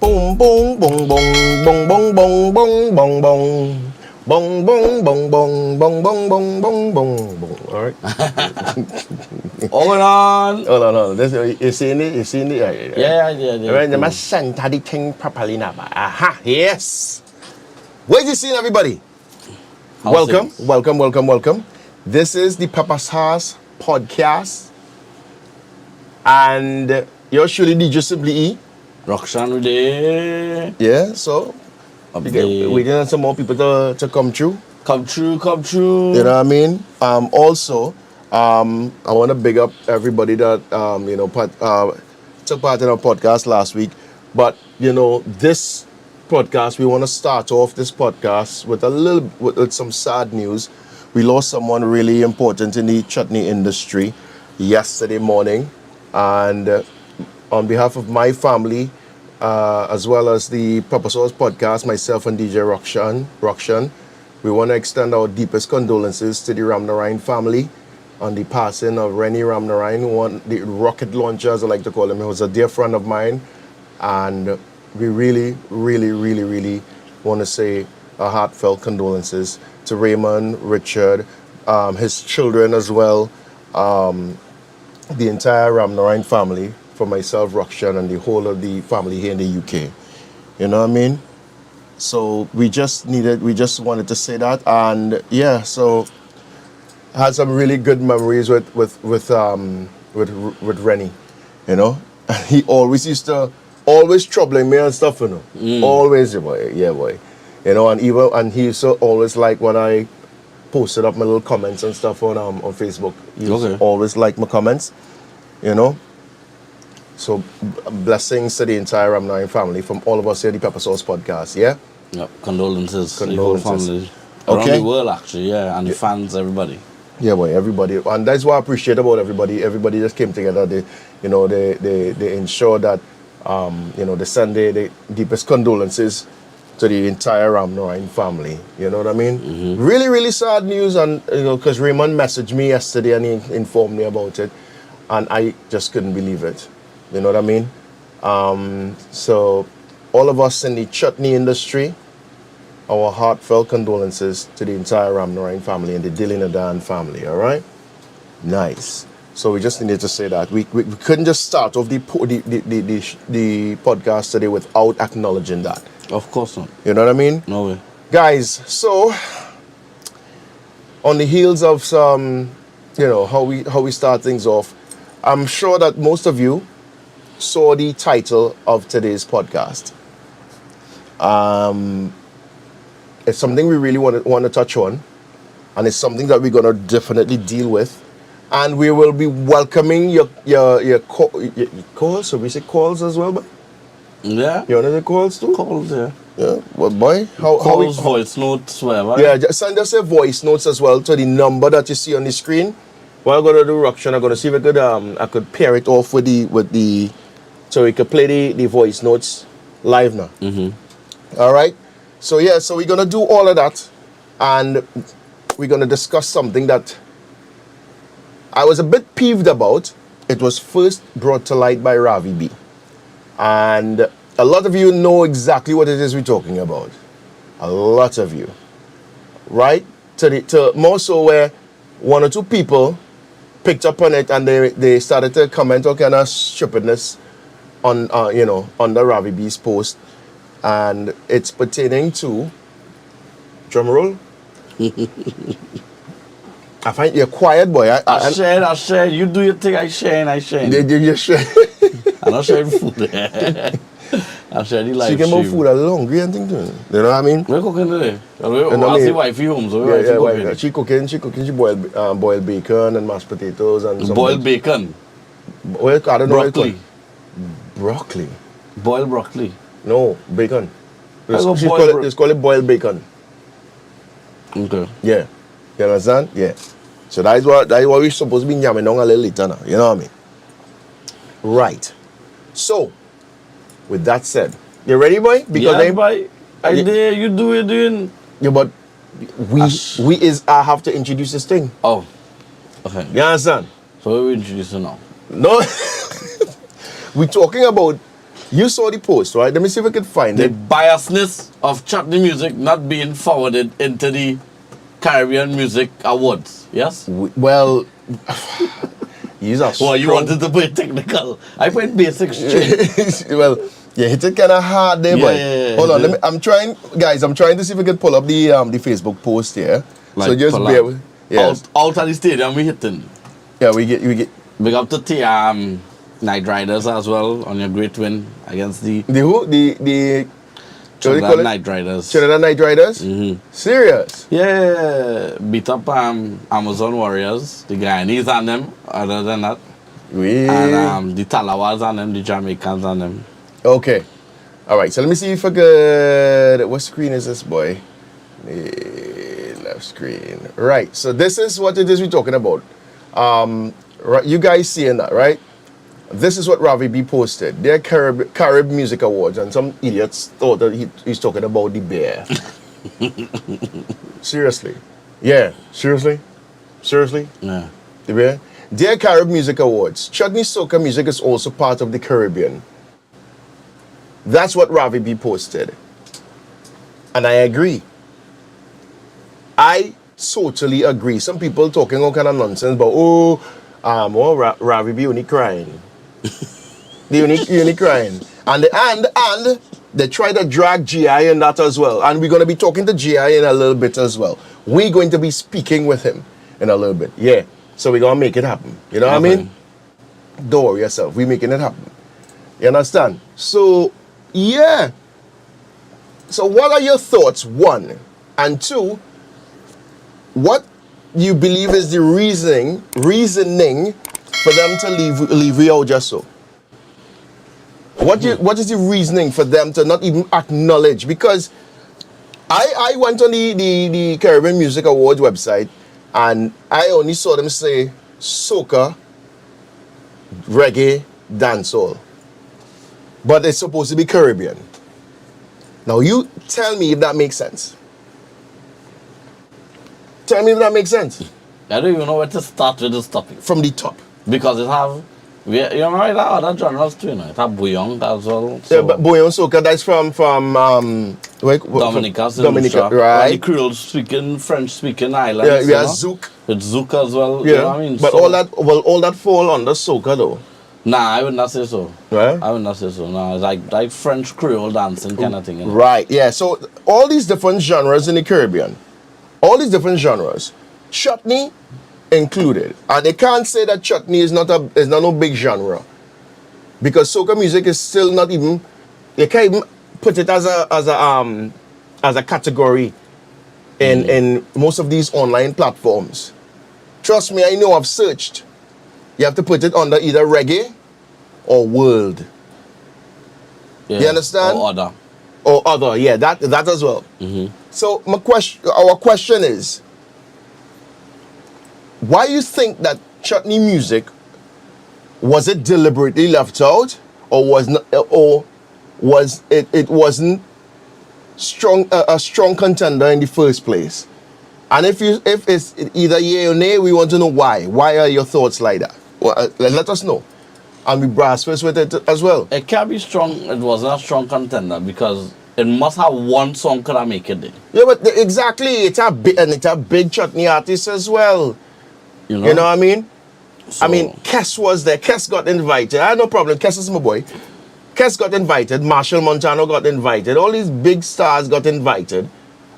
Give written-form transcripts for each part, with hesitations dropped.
Boom, boom, boom, boom, boom, boom, boom, boom, boom, boom. Boom, boom, boom, boom, boom, boom, boom, boom, boom, boom. All right. Hold on. Hold on. You seen it? Yeah. All right, let me send the thing properly now. Aha, yes. Where's you seen, everybody? Welcome. This is the Papa's House podcast. And yours surely DJ Simply E. Roxanne there. Yeah, so we get some more people to come through. Come true. You know what I mean? Also, I want to big up everybody that took part in our podcast last week. But this podcast, we want to start off this podcast with with some sad news. We lost someone really important in the chutney industry yesterday morning, and on behalf of my family, as well as the Papa Source podcast, myself and DJ Roxanne, we want to extend our deepest condolences to the Ramnarine family on the passing of Rennie Ramnarine, the rocket launcher, as I like to call him. He was a dear friend of mine, and we really want to say a heartfelt condolences to Raymond, Richard, his children as well, the entire Ramnarine family, for myself, Roxanne, and the whole of the family here in the UK. You know what I mean? So we just wanted to say that, and yeah, so had some really good memories with Rennie, you know. He always used to troubling me and stuff, you know. Always, boy, you know, and he used to always like when I posted up my little comments and stuff on Facebook. He used to always like my comments, you know. So blessings to the entire Ramnarine family from all of us here at the Pepper Sauce Podcast, yeah? Yep, condolences. To the whole family. Around the world, actually, yeah, and the fans, everybody. Yeah, boy, everybody. And that's what I appreciate about everybody. Everybody just came together. They ensured that, they send the deepest condolences to the entire Ramnarine family. You know what I mean? Mm-hmm. Really sad news. And, because Raymond messaged me yesterday and he informed me about it. And I just couldn't believe it. You know what I mean? So all of us in the chutney industry, our heartfelt condolences to the entire Ramnarine family and the Dillinadan family, all right? Nice. So we just needed to say that. We couldn't just start off the podcast today without acknowledging that. Of course not. You know what I mean? No way. Guys, so on the heels of some, how we start things off, I'm sure that most of you saw the title of today's podcast. It's something we really want to touch on, and it's something that we're gonna definitely deal with, and we will be welcoming your calls. So we say calls as well, but yeah, you want to say calls too? Calls, yeah. Yeah, well, boy, calls, voice notes, whatever. Yeah, send us a voice notes as well to the number that you see on the screen. What I'm gonna do, Roxanne, I'm gonna see if I could pair it off with the so we could play the voice notes live now. Mm-hmm. All right. So yeah, so we're gonna do all of that, and we're gonna discuss something that I was a bit peeved about. It was first brought to light by Ravi B, and a lot of you know exactly what it is we're talking about. A lot of you, right? To more so where one or two people picked up on it and they started to comment all kind of stupidness on the Ravi B's post, and it's pertaining to drum roll. I find you're quiet, boy. I share. You do your thing. I share. You share. I'm not sharing food. I'm sharing the live stream. She get more food a little hungry and things. You know what I mean? We're cooking today. I'll see wifey home. So yeah. She cooking. She boiled bacon and mashed potatoes and some boiled bacon. Well, I don't know. Broccoli. Boiled broccoli. No, bacon. It's called it boiled bacon. Okay. Yeah. You understand? Yeah. So that is what we're supposed to be yamming on a little later now. You know what I mean? Right. So, with that said, you ready, boy? Because you do it doing. Yeah, but I have to introduce this thing. Oh. Okay. You understand? So we introduce it now. No. We're talking about You saw the post, right? Let me see if I can find The it. biasness of Chutney music not being forwarded into the Caribbean Music Awards. Yes? Well, he's a Well, you wanted to play technical. I played basic straight. well, you hit it kind of hard there, but hold on. I'm trying to see if I can pull up the Facebook post here. Like, so just bear with. Yes. Out of the stadium, we hitting. Yeah, we get. Big up to the Night Riders as well on your great win against the who? The Trinidad Night Riders. Trinidad Night Riders? Serious? Yeah, beat up Amazon Warriors, the Guyanese and them, other than that. And the Talawas and them, the Jamaicans and them. Okay. Alright, so let me see if I could... What screen is this, boy? The left screen. Right, so this is what it is we're talking about. Right, you guys seeing that, right? This is what Ravi B posted. They're Carib Music Awards, and some idiots thought that he's talking about the bear. Seriously. Yeah, seriously? Seriously? Yeah. The bear? Dear Carib Music Awards, Chutney soca music is also part of the Caribbean. That's what Ravi B posted. And I agree. I totally agree. Some people talking all kind of nonsense about, Ravi B only crying. The only crying. And they try to drag GI in that as well. And we're going to be talking to GI in a little bit as well. We're going to be speaking with him in a little bit. Yeah. So we're going to make it happen. You know what I mean? Don't worry yourself. We're making it happen. You understand? So, yeah. So what are your thoughts? One. And two, what you believe is the reasoning for them to leave you out just so? What is the reasoning for them to not even acknowledge? Because I went on the Caribbean Music Awards website and I only saw them say soca, reggae, dancehall. But it's supposed to be Caribbean. Now you tell me if that makes sense. Tell me if that makes sense. I don't even know where to start with this topic. From the top. Because it have, you know, it have other genres too, you know. It have bouillon as well. So. Yeah, but bouillon soca, that's from Dominica, right? The Creole speaking, French speaking islands. Yeah, we have zouk. It's zouk as well. Yeah, you know what I mean? But so, all that fall under soca though. Nah, I would not say so. Right? I would not say so. No, it's like French Creole dancing kind of thing. You know? Right, yeah. So all these different genres in the Caribbean, all these different genres, chutney included. And they can't say that chutney is not no big genre. Because soca music is still not even, you can't even put it as a category in most of these online platforms. Trust me, I know, I've searched. You have to put it under either reggae or world. Yeah, you understand? Or other. Or other, yeah, that as well. So our question is, why you think that chutney music, was it deliberately left out, or was it wasn't a strong contender in the first place? And if it's either yay or nay, we want to know why. Why are your thoughts like that? Well, let us know. And we brass first with it as well. It can be strong. It wasn't a strong contender because it must have one song could I make it there. Yeah, but exactly, it's a big chutney artist as well. You know what I mean? So, I mean, Kess was there. Kess got invited. I had no problem. Kess is my boy. Kess got invited. Marshall Montano got invited. All these big stars got invited.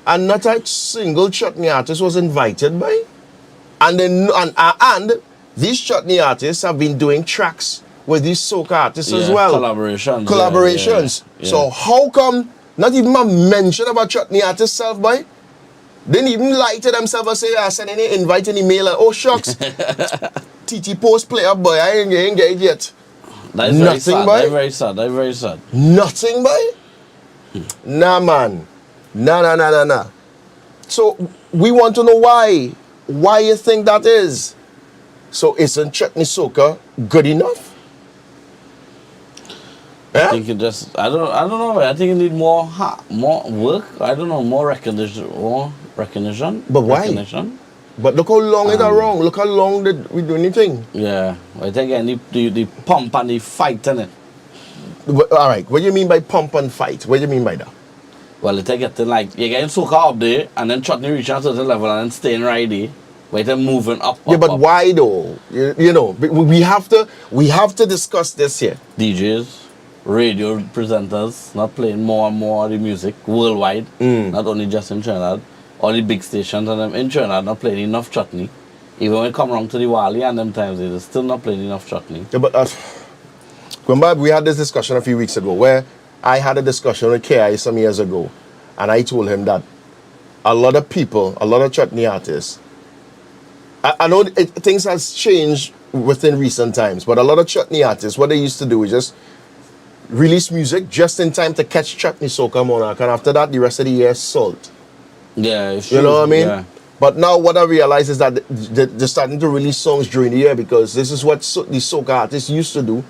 And not a single chutney artist was invited by. And then and these chutney artists have been doing tracks with these soca artists as well. Collaborations. Yeah. So how come not even a mention about chutney artists self, boy? Didn't even lie to themselves and say, I sent any invite an email and oh shucks. TT post player, boy, I ain't get it yet. That's nothing, boy. That's very sad. That's very sad. Nothing, boy. Nah, man. Nah. So we want to know why. Why you think that is? So isn't chutney soca good enough? I think it just I don't know. I think it need more work. I don't know, more recognition. But why? Recognition. But look how long it around. Look how long did we do anything. Yeah, I think the pump and the fight in it. All right, what do you mean by pump and fight? What do you mean by that? Well, it's getting like, you're getting soca up there, and then chutney reaching a certain level, and then staying right there. Wait, then moving up, Yeah, up, but up. why though? You know, we have to discuss this here. DJs, radio presenters, not playing more and more of the music worldwide, not only just in Trinidad. All the big stations and them in Trinidad not playing enough chutney. Even when it come around to the Wali and them times, they're still not playing enough chutney. Yeah, but remember we had this discussion a few weeks ago where I had a discussion with KI some years ago, and I told him that a lot of people, a lot of chutney artists, I know things has changed within recent times, but a lot of chutney artists, what they used to do is just release music just in time to catch chutney soca monarch, and after that the rest of the year is salt. Yeah, it's You true. know what I mean? Yeah. But now what I realize is that they're starting to release songs during the year because this is what the soca artists used to do.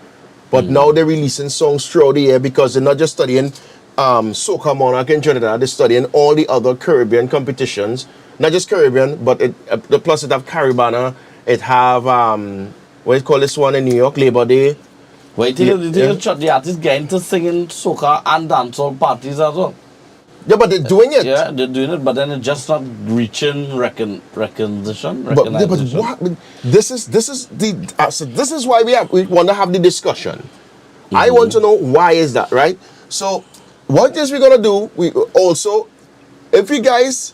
But now they're releasing songs throughout the year because they're not just studying soca monarch in Trinidad, they're studying all the other Caribbean competitions. Not just Caribbean, but plus it have CARRIBEAN, it have what do you call this one in New York, Labor Day. Wait till the artists get into singing soca and dancehall parties as well. Yeah, but they're doing it. Yeah, they're doing it, but then it's just not reaching recognition. But what? This is why we want to have the discussion. I want to know why is that, right? So, what is we gonna do? We also, if you guys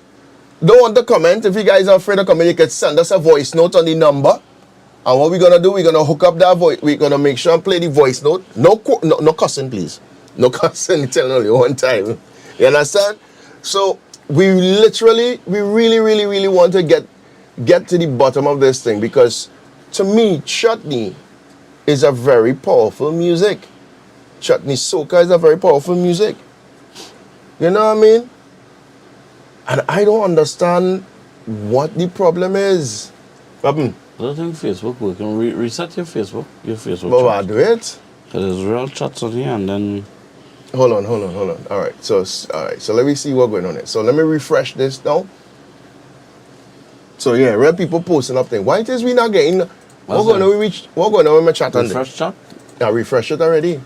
don't want to comment, if you guys are afraid of comment, you can send us a voice note on the number. And what we're gonna do, we're gonna hook up that voice. We're gonna make sure and play the voice note. No cussing, please. No cussing. Tell only one time. You understand? So we really want to get to the bottom of this thing because to me, chutney is a very powerful music. Chutney soca is a very powerful music. You know what I mean? And I don't understand what the problem is. I don't think Facebook working. Reset your Facebook. But I do it. There's real chats on here, and then. Hold on. All right. So let me see what's going on here. So let me refresh this now. So yeah, real people posting up things. Why is we not getting? What going on with my chat on this? Refresh chat. Yeah, refresh it already.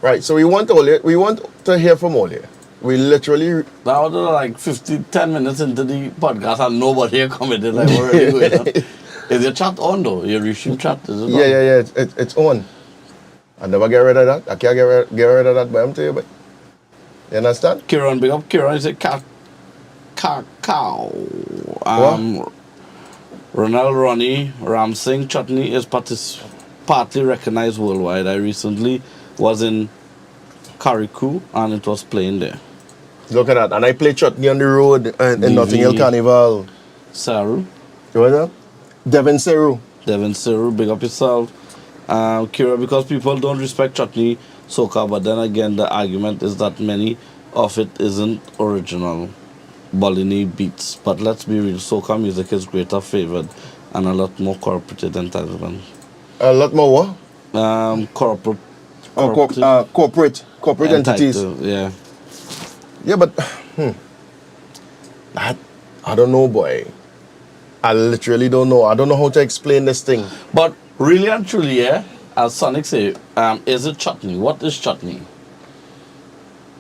Right. So we want to hear from all here. We literally. Now we're like 10 minutes into the podcast and nobody here commented. Like, what are you going on? Is your chat on though? Your restream chat? Is it on? Yeah. It's on. I never get rid of that. I can't get rid of that, but I'm telling you, but you understand? Kieran, big up Kieran. He said cacao. Ronald Ronnie Ramsing chutney is partly recognized worldwide. I recently was in Carribean and it was playing there. Look at that. And I play chutney on the road in Notting Hill Carnival. Saru. You know that? Devin Seru, big up yourself. Kira, because people don't respect chutney soca, but then again the argument is that many of it isn't original Bolini beats. But let's be real, soca music is greater favored and a lot more corporate entitlement. A lot more what? Corporate entities. Yeah. Yeah, but I don't know, boy. I literally don't know. I don't know how to explain this thing. But really and truly, yeah, as Sonic say, is it chutney? What is chutney?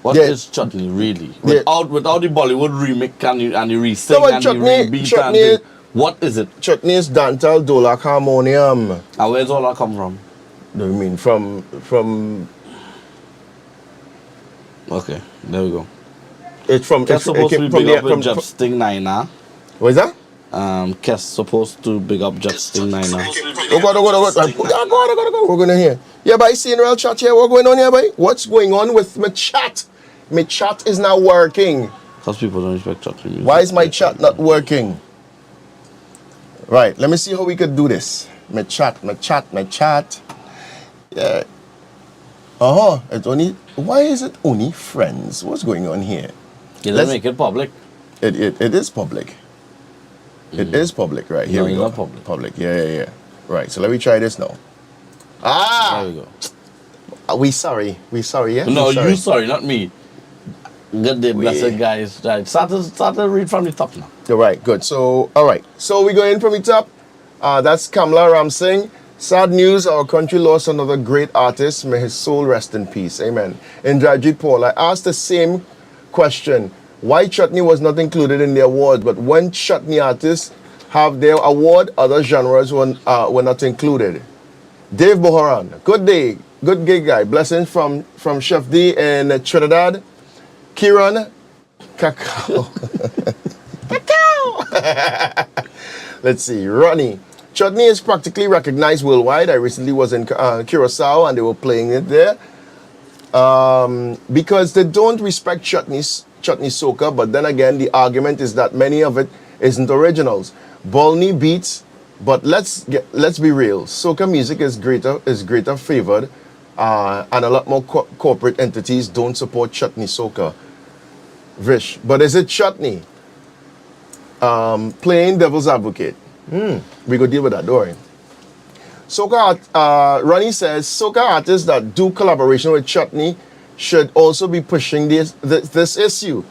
What is chutney really? Without the Bollywood remake and you re-sing and you rebeat what is it? Chutney is dancehall, dolak, harmonium. And where's all that come from? Do you mean from? Okay, there we go. It's from. It's supposed to be big up with Jeff Sting Nina. What is that? Kes supposed to big up Jeff Sting Nina. Oh God. We're gonna hear. Yeah, but I see in real chat here. What's going on here, boy? What's going on with my chat? My chat is not working. Because people don't respect chutney music. Why is my chat not working? Right, let me see how we could do this. My chat. Yeah. It's only. Why is it only friends? What's going on here? Let's make it public. It is public. It is public, right? Here we go. Not public. Public. Yeah. Right. So let me try this now. There we go. We sorry. Yeah. No, you sorry, not me. Good day, blessed guys. Right. Start to read from the top now. All right. Good. So all right. So we go in from the top. That's Kamala Ramsing Sad news, our country lost another great artist. May his soul rest in peace. Amen. Indrajit Paul, I asked the same question. Why Chutney was not included in the award, but when Chutney artists have their award, other genres were not included. Dave Boharan, good day. Good gig, guy. Blessings from Chef D in Trinidad. Kieran, Cacao. Cacao. Let's see. Ronnie. Chutney is practically recognized worldwide. I recently was in Curacao and they were playing it there. Because they don't respect chutney soca, but then again, the argument is that many of it isn't originals. Bolney beats, but let's be real. Soca music is greater favored, and a lot more corporate entities don't support chutney soca. Vish, but is it chutney? Playing devil's advocate. We go deal with that, don't worry. Soca, Ronnie says, soca artists that do collaboration with Chutney should also be pushing this issue.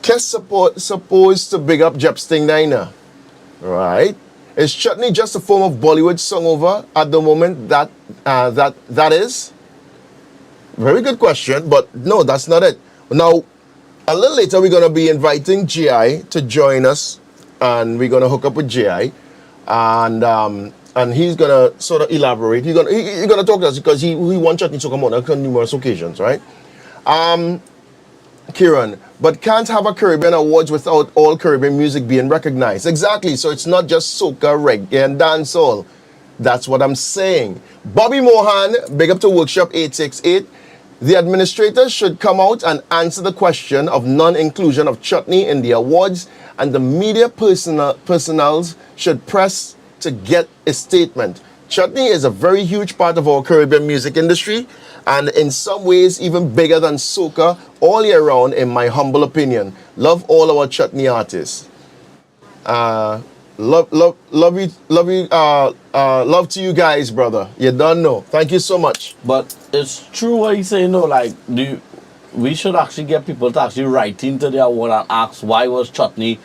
Kiss supposed to big up Jepsting Niner. Right? Is Chutney just a form of Bollywood song over at the moment that is? Very good question, but no, that's not it. Now, a little later, we're going to be inviting GI to join us, and we're going to hook up with GI, and he's going to sort of elaborate. He's going to talk to us because he won Chutney Soca Monarch on numerous occasions, right? Kieran, but can't have a Caribbean Awards without all Caribbean music being recognized. Exactly, so it's not just soca, reggae, and dancehall. That's what I'm saying. Bobby Mohan, big up to Workshop 868. The administrators should come out and answer the question of non-inclusion of Chutney in the awards, and the media personnels should press to get a statement. Chutney is a very huge part of our Caribbean music industry, and in some ways even bigger than soca all year round, in my humble opinion. Love all our Chutney artists. Love to you guys, brother. You don't know. Thank you so much. But it's true what he's saying, though. Like, we should actually get people to actually write into the award and ask why was Chutney,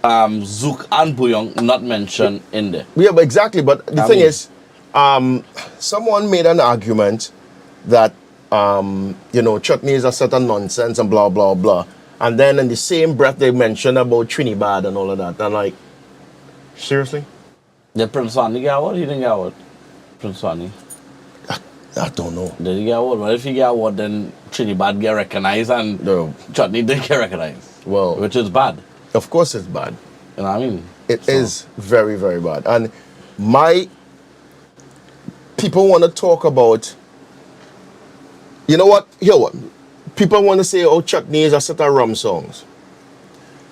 Zouk and Bouillon not mentioned in there. Yeah, but exactly. But the thing is, someone made an argument that Chutney is a set of nonsense and blah blah blah, and then in the same breath they mentioned about Trinidad and all of that. And like, seriously? Did Prince Wani get award? He didn't get award. Prince Wani. I don't know. Did he get award? Well, if he get award, then Trinidad get recognized and No. Chutney didn't get recognized. Well, Which is bad. of course it's bad. You know what I mean? It is very, very bad. And people want to talk about, you know what? Here what? People want to say, oh, Chutney is a set of rum songs.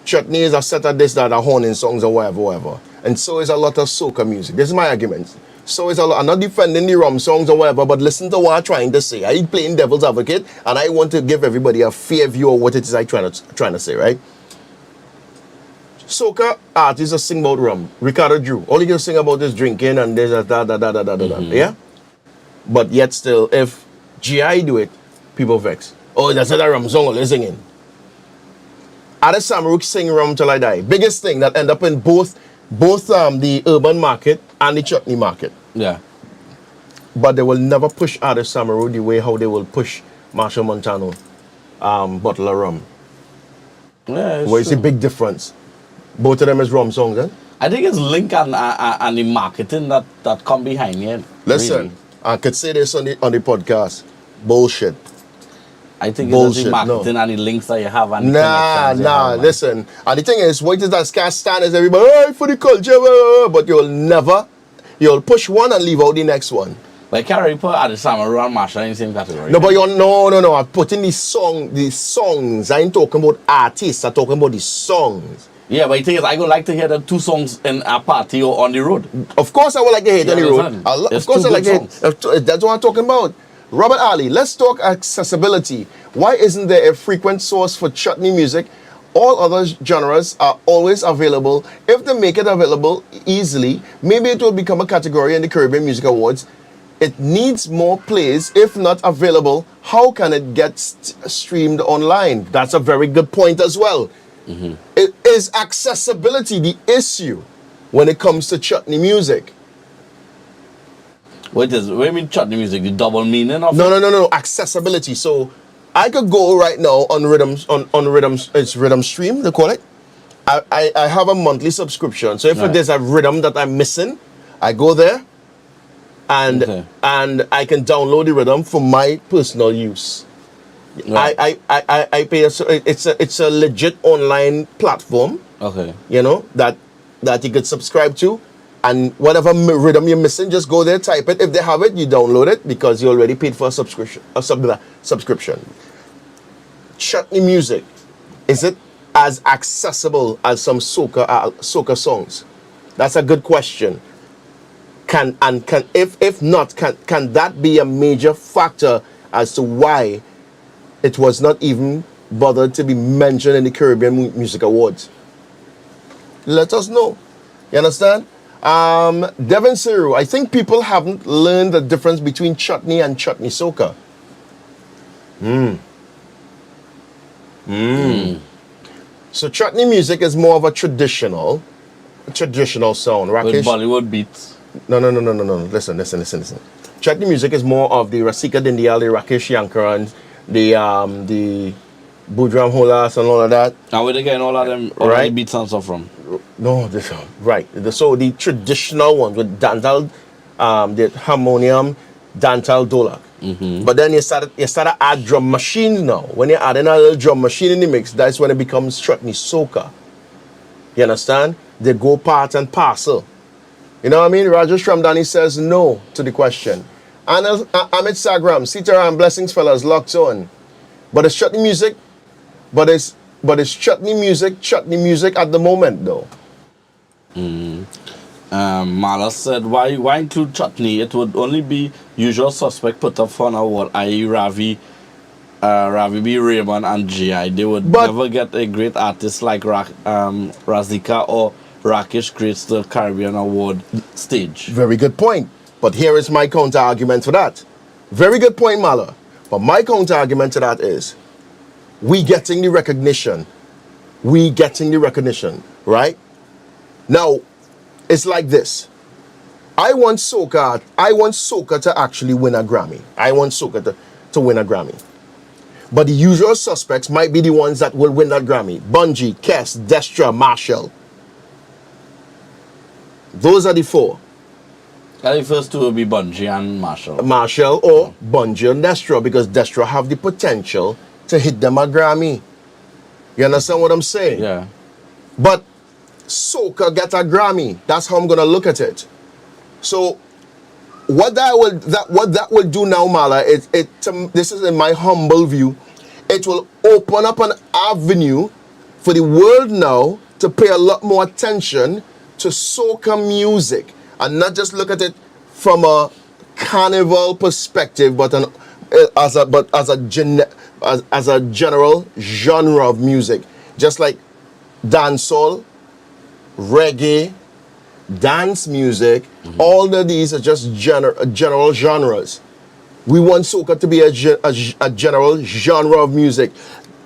Chutney is a set of this, that, horning songs or whatever. And so is a lot of soca music. This is my argument. So is a lot. I'm not defending the rum songs or whatever, but listen to what I'm trying to say. I playing devil's advocate, and I want to give everybody a fair view of what it is I'm trying to say, right? Soca artists are sing about rum. Ricardo Drew. All he can sing about is drinking and this, yeah? But yet still, if GI do it, people vex. Oh, that's a rum song, they're singing. Ada Samrook sing Rum Till I Die. Biggest thing that end up in both the urban market and the Chutney market. Yeah. But they will never push Ada Samrook the way how they will push Marshall Montano Bottle of Rum. Yeah, Where is the big difference? Both of them is rum songs, eh? I think it's link and the marketing that come behind it. Listen, really. I could say this on the podcast. Bullshit. I think Bullshit, it's the marketing and the links that you have and the Nah, connections you have, man. listen. And the thing is, what is that cast stand is everybody, hey, for the culture, but you'll push one and leave out the next one. But Carrie put Ada Samrook and Marshall in the same category. No, but no. I'm putting the songs. I ain't talking about artists. I'm talking about the songs. Yeah, but the thing is, I would like to hear the two songs in a party or on the road. Of course, I would like to hear it on the road. understand? Of course, I like to hear. That's what I'm talking about. Robert Ali, let's talk accessibility. Why isn't there a frequent source for Chutney music? All other genres are always available. If they make it available easily, maybe it will become a category in the Caribbean Music Awards. It needs more plays. If not available, how can it get streamed online? That's a very good point as well. Mm-hmm. It is accessibility the issue when it comes to Chutney music. What is? What do you mean chutney music? The double meaning of No, it? no, no, no. Accessibility. So I could go right now on rhythms on rhythms. It's Rhythm Stream, they call it. I have a monthly subscription. So if Right. there's a rhythm that I'm missing, I go there and Okay. and I can download the rhythm for my personal use. Right. I pay it's a legit online platform, Okay. you know, that you could subscribe to, and whatever rhythm you're missing, just go there, type it. If they have it, you download it because you already paid for a subscription. Chutney music, is it as accessible as some soca songs? That's a good question. Can if not, can that be a major factor as to why it was not even bothered to be mentioned in the Caribbean Music Awards? Let us know. You understand? Devin Siru, I think people haven't learned the difference between chutney and chutney soca. So chutney music is more of a traditional sound. With Rakesh? Bollywood beats. No. Listen. Chutney music is more of the Rasika Dindial, the Rakesh Yankar, and the Budram Holas and all of that. And where they getting all of them, all of the Right. beats and stuff from? No, right. So the traditional ones with dantal, the harmonium, dantal, dolak. But then you start to add drum machines now. When you're adding a little drum machine in the mix, that's when it becomes chutney soca. You understand? They go part and parcel. You know what I mean? Rajesh Ramdani says no to the question. Amit Sagram, Sitaram, blessings fellas, locked on. But it's chutney music, but it's chutney music at the moment though. Mala said, why include chutney? It would only be usual suspect put up for an award, i.e. Ravi B. Raymond and G.I. They would But- never get a great artist like Razika or Rakesh Grace the Caribbean Award stage. Very good point. But here is my counter argument to that. Very good point, Mala. But my counter argument to that is we getting the recognition. Right? Now, it's like this. I want soca to actually win a Grammy. I want soca to win a Grammy. But the usual suspects might be the ones that will win that Grammy. Bungie, Kess, Destra, Marshall. Those are the four. The first two will be Bungie and Marshall. Marshall or Bungie and Destra, because Destra have the potential to hit them a Grammy. You understand what I'm saying? Yeah. But soca get a Grammy. That's how I'm gonna look at it. So what that will do now, Mala, this is in my humble view, it will open up an avenue for the world now to pay a lot more attention to soca music and not just look at it from a carnival perspective, but as a general genre of music, just like dancehall, reggae, dance music. All of these are just general genres. We want soca to be a general genre of music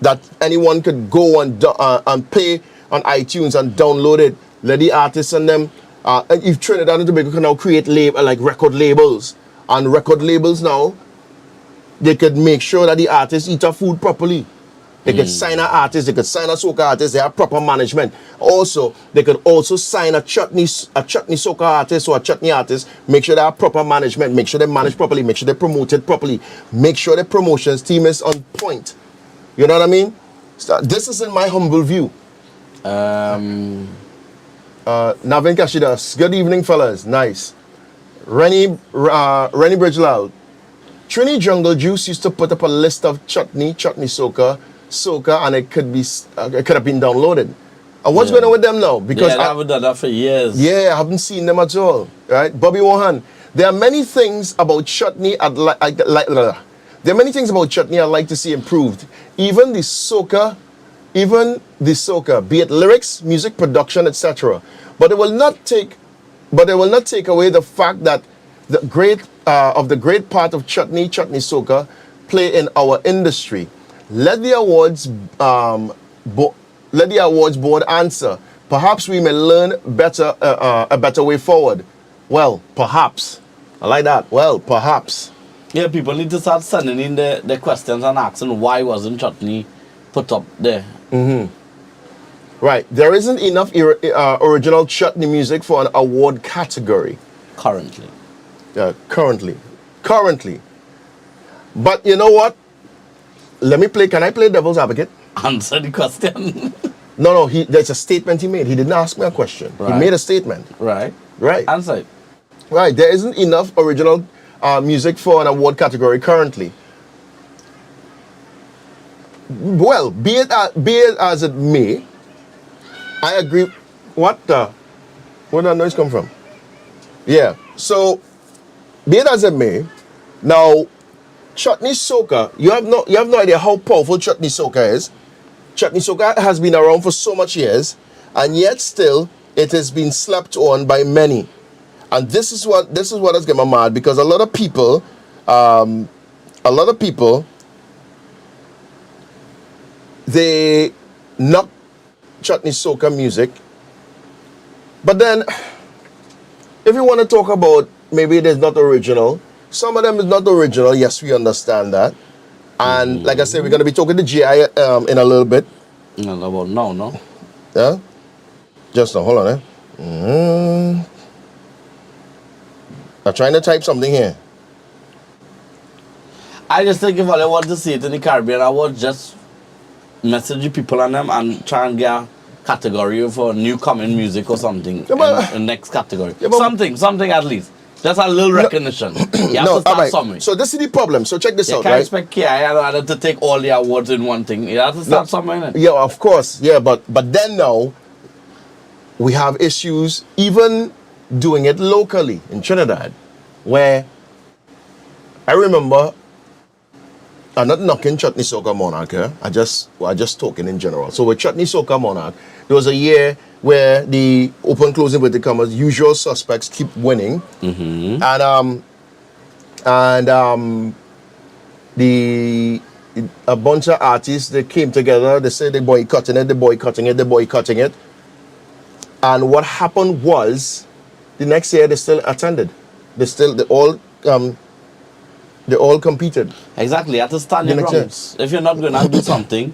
that anyone could go and pay on iTunes and download it. Let the artists and them, and if Trinidad and Tobago can now create record labels, and record labels now, they could make sure that the artists eat their food properly. They could sign an artist, they could sign a soca artist, they have proper management. Also, they could also sign a chutney soca artist or a chutney artist, make sure they have proper management, make sure they manage properly, make sure they promote it properly, make sure the promotions team is on point. You know what I mean? So this is in my humble view. Navin Kashidas, good evening fellas, nice. Rennie Bridgelal, Trini Jungle Juice used to put up a list of chutney soca, and it could have been downloaded. And what's going on with them now? Because I haven't done that for years. I haven't seen them at all. Right, Bobby Wohan. There are many things about chutney There are many things about chutney I'd like to see improved. Even the soca, be it lyrics, music production, etc. But it will not take away the fact that the great part of chutney soca play in our industry. Let the awards board answer. Perhaps we may learn a better way forward. Well, perhaps. I like that. Well, perhaps. Yeah, people need to start sending in the questions and asking why wasn't Chutney put up there. Right. There isn't enough original chutney music for an award category. Currently. Currently. But you know what? Can I play devil's advocate? Answer the question. No, there's a statement he made. He didn't ask me a question. He Right. made a statement. Right. Right. Answer it. Right. There isn't enough original music for an award category currently. Well, be it as it may, I agree. Where did that noise come from? Yeah. So, be it as it may, now, chutney soca, you have no idea how powerful chutney soca is. Chutney soca has been around for so much years, and yet still it has been slept on by many. And this is what has got me mad, because a lot of people, they knock chutney soca music. But then, if you want to talk about maybe it is not original, some of them is not original. Yes, we understand that. And like I said, we're going to be talking to GI in a little bit. No, about no. Yeah? Just now, hold on. I'm trying to type something here. I just think if I want to see it in the Caribbean, I would just message the people on them and try and get a category for new coming music or something. Yeah, but- in next category. Yeah, but- something at least. Just a little recognition. You have to start alright. somewhere. So this is the problem. So check this You out, can't right? expect KI and to take all the awards in one thing. You have to start somewhere. Innit? Yeah, of course. Yeah, but then now we have issues even doing it locally in Trinidad, where I remember, I'm not knocking Chutney Soca Monarch here. I just talking in general. So with Chutney Soca Monarch, there was a year where the open closing with the commas usual suspects keep winning, and a bunch of artists, they came together. They said they're boycotting it. And what happened was, the next year they still attended. They all competed. Exactly. You have to stand your The next grounds. If you're not going to do something,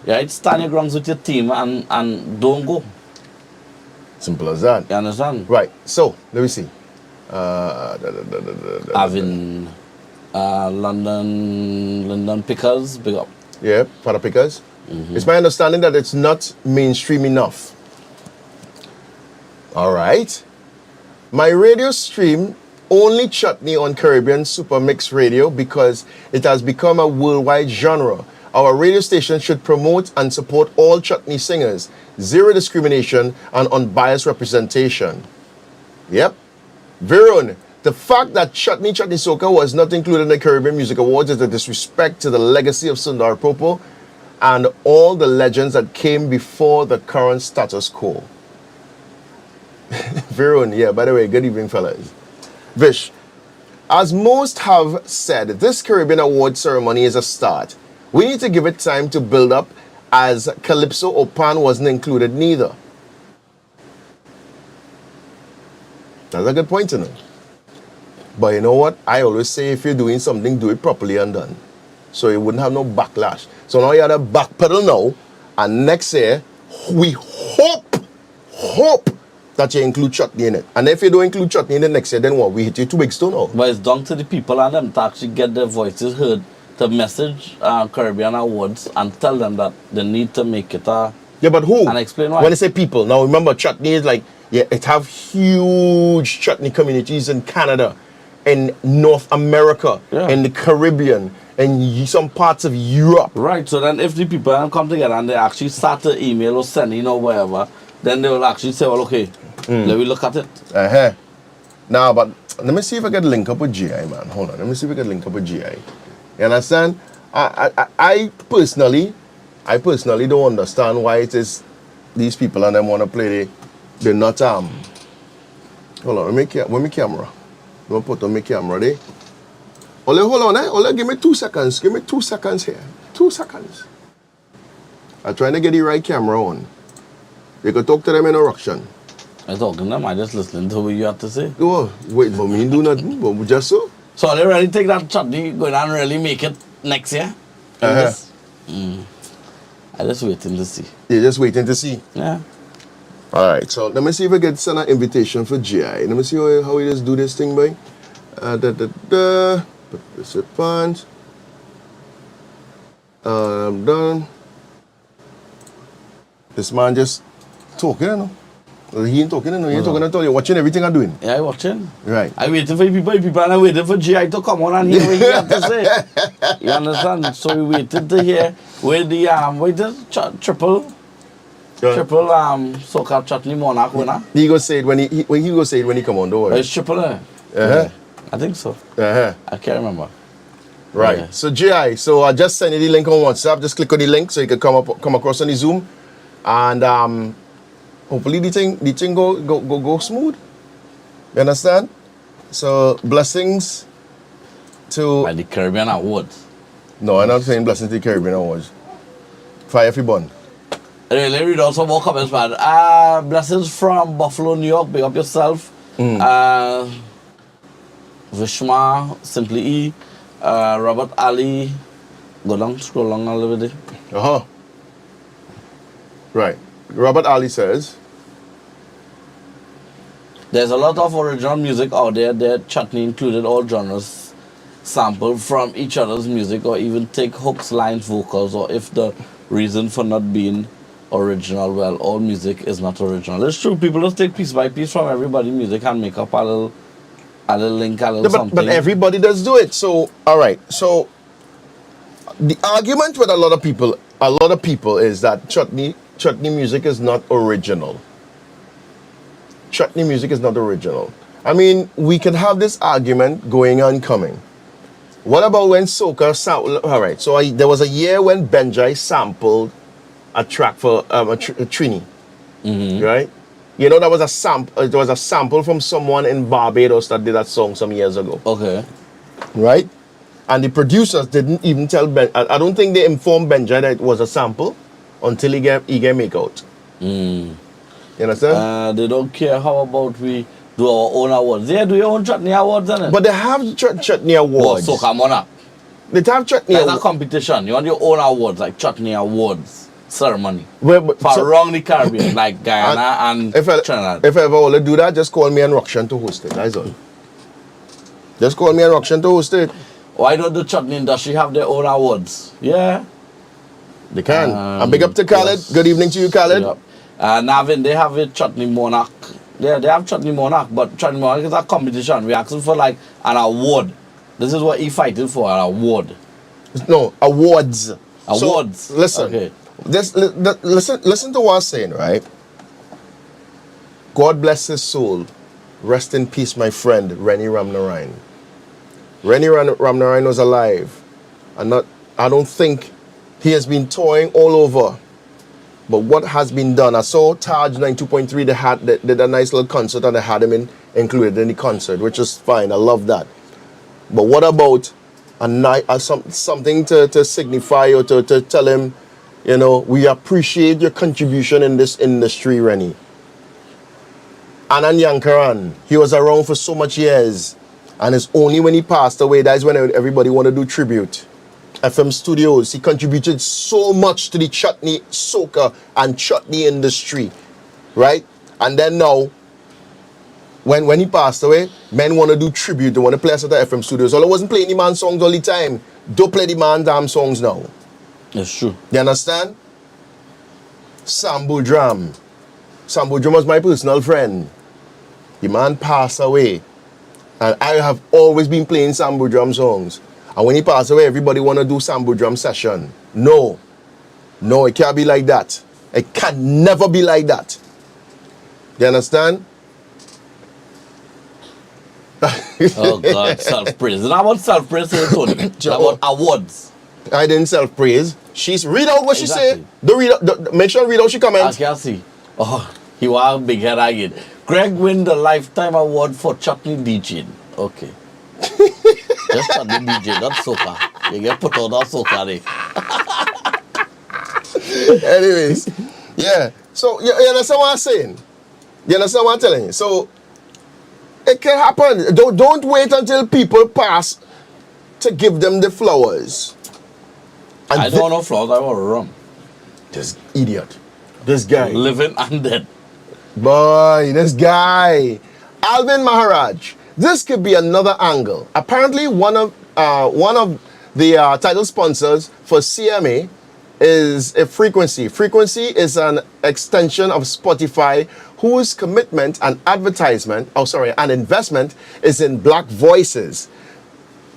you have to stand your grounds with your team and don't go. Simple as that. You understand? Right. So let me see. Having London Pickers, big up. Yeah, for the pickers. It's my understanding that it's not mainstream enough. All right. My radio stream only chutney on Caribbean Super Mix Radio because it has become a worldwide genre. Our radio station should promote and support all chutney singers, zero discrimination and unbiased representation. Yep. Virun, the fact that Chutney Soca was not included in the Caribbean Music Awards is a disrespect to the legacy of Sundar Popo and all the legends that came before the current status quo. Virun, yeah, by the way, good evening, fellas. Vish, as most have said, this Caribbean Award ceremony is a start. We need to give it time to build up, as Calypso or Pan wasn't included neither. That's a good point, you know. But you know what? I always say if you're doing something, do it properly and done. So you wouldn't have no backlash. So now you have to backpedal now, and next year, we hope that you include chutney in it. And if you don't include chutney in it next year, then what? We hit you 2 weeks to now. But it's down to the people and them to actually get their voices heard, to message Caribbean Awards and tell them that they need to make it Yeah, but who? and explain why. When they say people, now remember chutney is like, yeah, it have huge chutney communities in Canada, in North America, Yeah. in the Caribbean, in some parts of Europe. Right, so then if the people come together and they actually start to email or sending or whatever, then they will actually say, well, okay, let me look at it. Uh-huh. Now, but let me see if I can link up with GI, man. Hold on. Let me see if I can link up with GI. You understand? I personally don't understand why it is these people and them want to play they're not hold on, let me camera. Don't put on my camera there. Hold on, Ole, give me 2 seconds. Give me 2 seconds here. 2 seconds. I'm trying to get the right camera on. You can talk to them in a Russian. I talking to them, I just listening to what you have to say. Oh, wait, but me do nothing, but we just so. So they really think that Chutney going on really make it next year? Uh-huh. I just waiting to see. You're just waiting to see. Yeah. All right, so let me see if I can send an invitation for GI. Let me see how we just do this thing, boy. Participant. I'm done. This man just talking, you know. He ain't talking, you know. He ain't talking at all. You're watching everything I'm doing. Yeah, I watching. Right. I waiting for people, and I waiting for GI to come on and hear what he have to say. You understand? So we waited to hear where the triple soca Chutney Monarch winner. He go say it when he go say it when he come on, don't worry. It's triple A. Uh-huh. I think so. Uh-huh. I can't remember. Right. Yeah. So GI, so I just sent you the link on WhatsApp. Just click on the link so you can come across on the Zoom, and hopefully the thing go smooth. You understand? So blessings to. By the Caribbean Awards. No, I'm not saying blessings to the Caribbean Awards. Fire for bun. Let me read out some more comments, man. Blessings from Buffalo, New York. Big up yourself. Vishma, Simply E, Robert Ali. Go down, scroll along a little bit. Uh-huh. Right. Robert Ali says, There's a lot of original music out there that Chutney included all genres sampled from each other's music or even take hooks, lines, vocals, or if the reason for not being original, well, all music is not original. It's true, people just take piece by piece from everybody's music and make up a little link, a little something. but everybody does do it. So, all right. So, the argument with a lot of people is that chutney music is not original. Chutney music is not original. I mean, we can have this argument going and coming. What about when soca sampled? All right. So there was a year when Benjai sampled a track for a Trini, right? You know, that was a sample. It was a sample from someone in Barbados that did that song some years ago. Okay. Right? And the producers didn't even tell Ben. I don't think they informed Benjai that it was a sample until he get make out. You understand? They don't care how about we do our own awards. They do your own Chutney Awards, isn't But they have Chutney Awards. Oh, Soca Monarch. They have Chutney There's a Awards. competition. You want your own awards, like Chutney Awards ceremony. For So, around the Caribbean, like Guyana and Trinidad. if I ever want to do that, just call me and Ruction to host it. That's all. Just call me and Ruction to host it. Why don't the Chutney industry have their own awards? Yeah. They can. And big up to Khaled. Yes. Good evening to you, Khaled. Yep. Navin, they have a Chutney Monarch. Yeah, they have Chutney Monarch, but Chutney Monarch is a competition. We're asking for like an award. This is what he fighting for, an award. No, awards. Awards. So, listen. Okay. Listen to what I'm saying, right? God bless his soul. Rest in peace, my friend, Rennie Ramnarine. Rennie Ramnarine was alive. I don't think he has been touring all over. But what has been done? I saw Taj 92.3, they did a nice little concert and they had him included in the concert, which is fine. I love that. But what about something to signify or to tell him, you know, we appreciate your contribution in this industry, Rennie. Anand Yankaran, he was around for so much years. And it's only when he passed away, that's when everybody want to do tribute. FM Studios, he contributed so much to the chutney, soca, and chutney industry, right? And then now, when he passed away, men want to do tribute, they want to play us at the FM Studios. All I wasn't playing the man songs all the time. Don't play the man damn songs now. That's true. You understand? Sambu Drum. Sambu Drum was my personal friend. The man passed away. And I have always been playing Sambu Drum songs. And when he passed away, everybody want to do Sambu Drum session. No. No, it can't be like that. It can never be like that. You understand? Oh God, self-praise. It's not about self-praise, Tony. It's about awards. I didn't self-praise. She's read out what Exactly. she said. Don't read out, make sure read out she I comments. can see. Oh, he was a big head again. Greg win the Lifetime Award for Chutney DJing. Okay. Just Chutney DJ, not soca. You get put on that soca there. Anyways, yeah. So you understand what I'm saying? You understand what I'm telling you? So it can happen. Don't wait until people pass to give them the flowers. And I don't know flowers, I want rum. this idiot. This guy. Living and dead. Boy, this guy. Alvin Maharaj. This could be another angle. Apparently, one of the title sponsors for CMA is a Frequency. Frequency is an extension of Spotify whose commitment and investment is in black voices.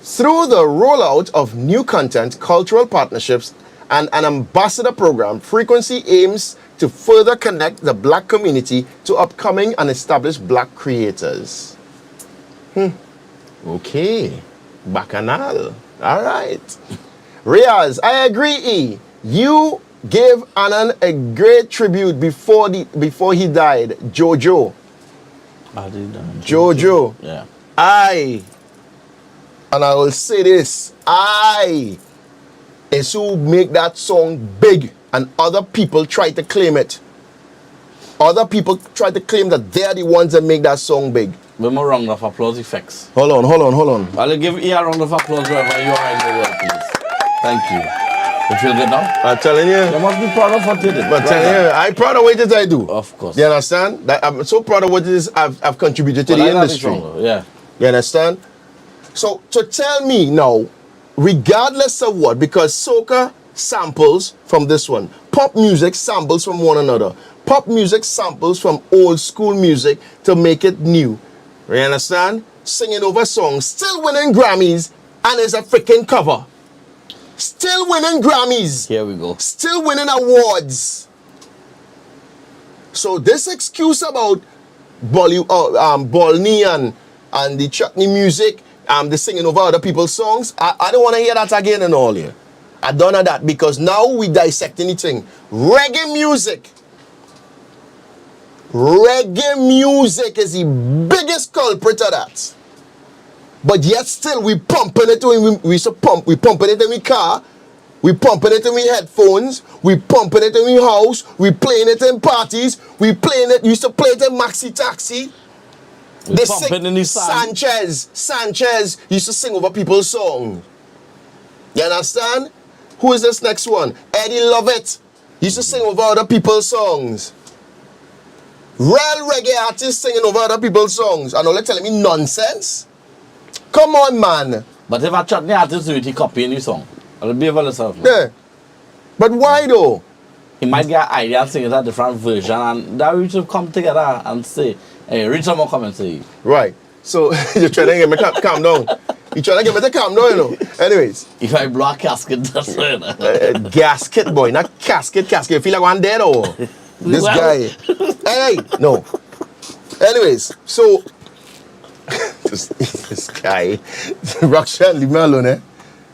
Through the rollout of new content, cultural partnerships, and an ambassador program, Frequency aims to further connect the black community to upcoming and established black creators. Okay. Bacchanal. All right. Riaz, I agree, E. You gave Anand a great tribute before he died. Jojo. Jojo. Yeah. And I will say this, is who make that song big and other people try to claim it. Other people try to claim that they're the ones that make that song big. Give me a round of applause effects. Hold on. I'll give E a round of applause wherever you are in the world, please. Thank you. You feel good now? I'm telling you. You must be proud of what you did. I'm telling you, I'm proud of what it is I do. Of course. You understand? That I'm so proud of what it is I've contributed to the industry. Yeah. You understand? So to tell me now, regardless of what, because soca samples from this one, pop music samples from one another, pop music samples from old school music to make it new. You understand? Singing over songs, still winning Grammys, and it's a freaking cover. Still winning Grammys. Here we go. Still winning awards. So this excuse about Bolney and the chutney music, the singing over other people's songs, I don't want to hear that again and all here. I don't know that because now we dissect anything. Reggae music is the biggest culprit of that. But yet still we pumping it when we pumping it in we car, we pumping it in we headphones, we pumping it in we house, we playing it in parties, we used to play it in Maxi Taxi. They pumping in the sand. Sanchez used to sing over people's songs. You understand? Who is this next one? Eddie Lovett used to sing over other people's songs. Real reggae artists singing over other people's songs. And all they're telling me nonsense? Come on, man. But if a chutney artist do it, he copying the song. I'll be able to yourself. Yeah. But why though? He might get an idea and sing it a different version, and that we should come together and say, hey, read some more comments. Right. So you're trying to get me to calm down. You're trying to get me to calm down, you know. Anyways. If I blow a casket, that's it. Gasket, boy. Not casket. You feel like one dead or this guy. Hey, no. Anyways, so this guy. Roxanne, leave me alone, eh?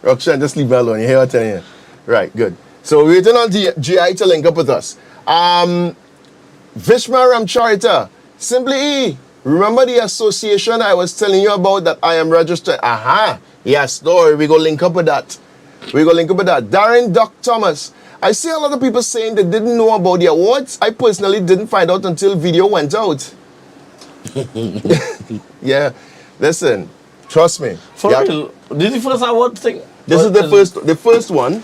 Roxanne, just leave me alone. You hear what I'm telling you? Right, good. So we're waiting on GI to link up with us. Vishma Ramcharita. Simply E. Remember the association I was telling you about that I am registered? Yes, no, we go link up with that. Darren Doc Thomas. I see a lot of people saying they didn't know about the awards. I personally didn't find out until video went out. Yeah, listen, trust me. For real, this is the first award thing. This is the first one.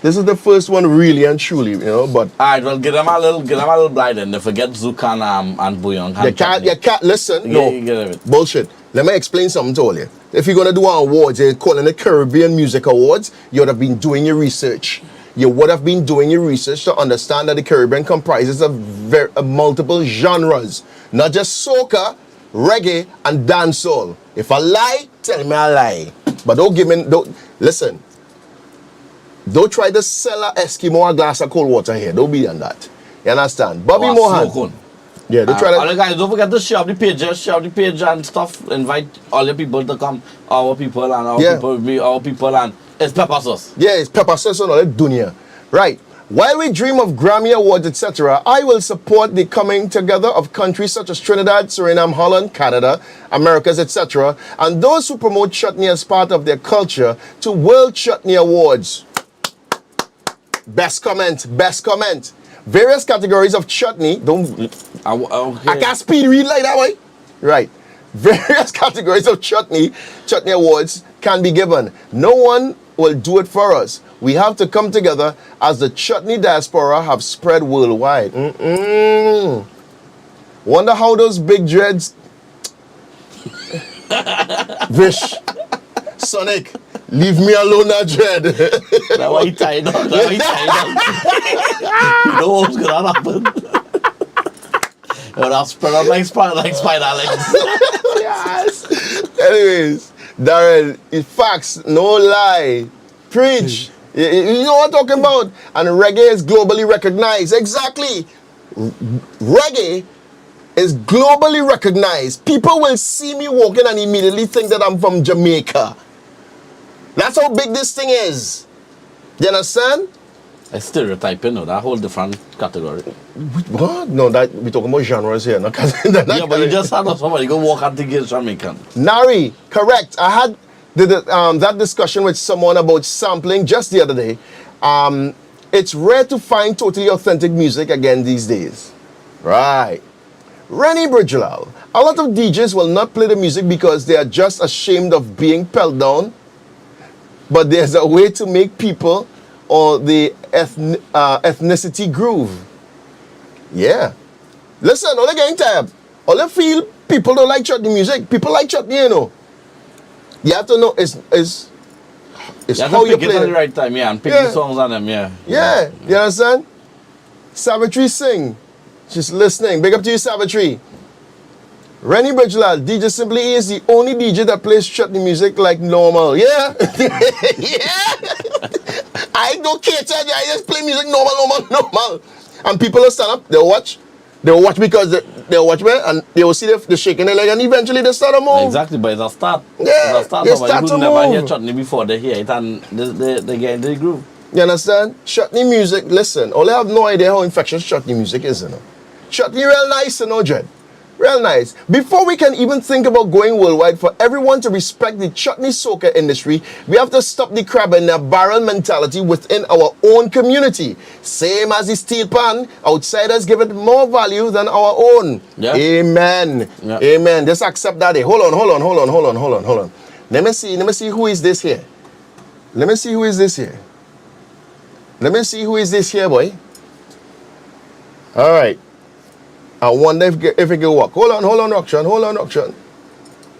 This is the first one, really and truly, you know. But alright, well, give them a little blind, and they forget Zukan and Bouillon. You can't listen. No, bullshit. Let me explain something to all you. If you're gonna do an awards, you're calling it Caribbean Music Awards. You would have been doing your research. You would have been doing your research to understand that the Caribbean comprises of multiple genres, not just soca, reggae, and dancehall. If I lie, tell me I lie. But listen. Don't try to sell a Eskimo a glass of cold water here. Don't be on that. You understand? Bobby Mohan. Yeah, don't try to. All the guys, don't forget to share the page and stuff. Invite all the people to come. Our people and our people and it's pepper sauce. Yeah, it's pepper sauce and all that dunya. Right. While we dream of Grammy Awards, etc., I will support the coming together of countries such as Trinidad, Suriname, Holland, Canada, Americas, etc., and those who promote chutney as part of their culture to World Chutney Awards. Best comment. Various categories of chutney. Okay. I can't speed read like that way. Right. Various categories of chutney awards can be given. No one will do it for us. We have to come together as the chutney diaspora have spread worldwide. Wonder how those big dreads. Vish, Sonic, leave me alone, that dread. That why he tied up. That why he tied up. You know what's gonna happen? It would have spread out like spider legs. Yes. Anyways, Darren, it's facts, no lie. Preach. You know what I'm talking about? And reggae is globally recognized. Exactly. Reggae is globally recognized. People will see me walking and immediately think that I'm from Jamaica. That's how big this thing is. You understand? It's stereotyping, no, that whole different category. What? No, that we talking about genres here. No? Yeah, but you just had somebody go walk and think it's Jamaican. Nari, correct. I had that discussion with someone about sampling just the other day. It's rare to find totally authentic music again these days. Right. Rennie Bridgelal. A lot of DJs will not play the music because they are just ashamed of being pelled down. But there's a way to make people or the ethnicity groove. Yeah. Listen, all the gang tab. All I feel people don't like chutney music. People like chutney, you know. You have to know it's how you play it play at it. the right time, yeah, and pick the songs on them, yeah. Yeah, you understand? Savitri Singh, she's listening. Big up to you, Savitri. Rennie Bridgelal, DJ Simply E is the only DJ that plays chutney music like normal. Yeah, yeah. I don't cater. I just play music normal. And people will stand up. They'll watch. They'll watch because they'll watch me and they will see the shaking their leg and eventually they start to move. Exactly, but it's a start. Yeah, it's a start. they Somebody start to who never move. hear chutney before they hear it and they get into the groove. You understand? Chutney music, listen, all I have no idea how infectious chutney music is, you know. Chutney real nice, you know, Dread. Real nice. Before we can even think about going worldwide, for everyone to respect the chutney soca industry, we have to stop the crab in the barrel mentality within our own community. Same as the steel pan, outsiders give it more value than our own. Yeah. Amen. Yeah. Amen. Just accept that. Hold on. Let me see who is this here. Let me see who is this here, boy. All right. I wonder if it can work. Hold on, Auction.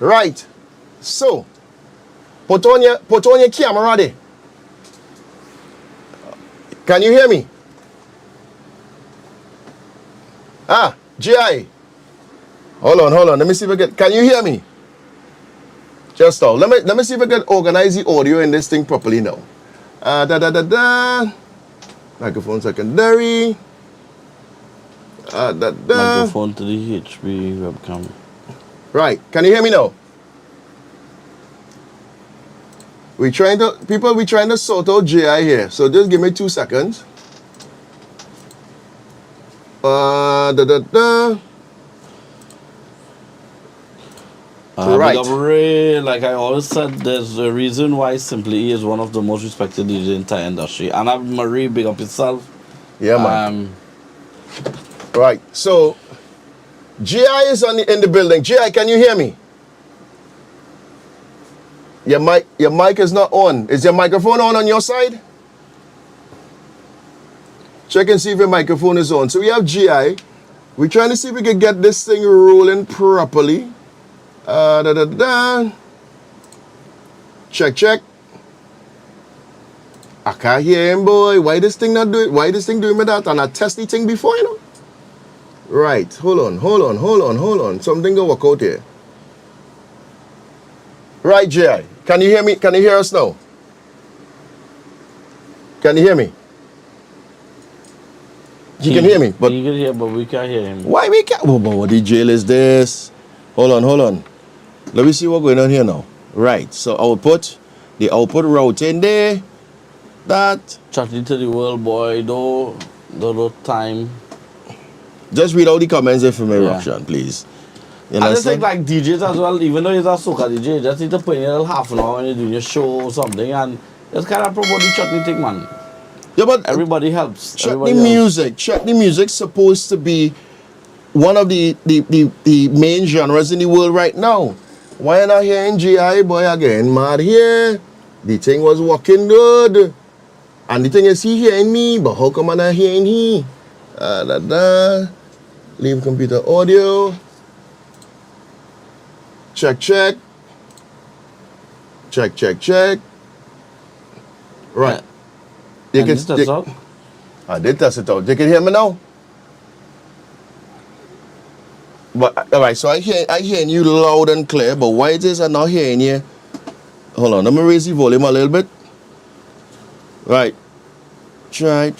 Right. So, put on your camera there. Can you hear me? GI. Hold on. Let me see if I can you hear me? Just now. Let me see if I can organize the audio in this thing properly now. Microphone secondary. Microphone to the HB webcam. Right. Can you hear me now? We're trying to sort out GI here. So just give me 2 seconds. Right. Like I always said, there's a reason why Simply E is one of the most respected DJs in the entire industry. And I'm Marie, big up yourself. Yeah, man. Right. So GI is in the building. GI, can you hear me? Your mic is not on. Is your microphone on your side? Check and see if your microphone is on. So we have GI. We're trying to see if we can get this thing rolling properly. Check. I can't hear him, boy. Why this thing doing me that? And I test the thing before, you know? Right. Hold on. Something gonna work out here. Right, GI. Can you hear me? Can you hear us now? Can you hear me? You can hear me, but you can hear, but we can't hear him. Why we can't? Oh, but what the jail is this? Hold on. Let me see what's going on here now. Right. So the output route in there. That. Chutney to the world, boy. No time. Just read all the comments there for me, Roxanne, please. You I just think understand? like DJs as well, even though you're a soca DJ, you just need to put in a little half an hour when you're doing your show or something and just kind of promote the chutney thing, man. Yeah, but Everybody helps. chutney music supposed to be one of the main genres in the world right now. Why not hearing GI boy again? Mad here. The thing was working good. And the thing is he hearing me, but how come I'm not hearing he? Leave computer audio. Check, check. Check, check, check. Right. You can test out. I did test it out. You can hear me now? But all right, so I hearing you loud and clear, but why it is I'm not hearing you? Hold on, let me raise the volume a little bit. Right. Try.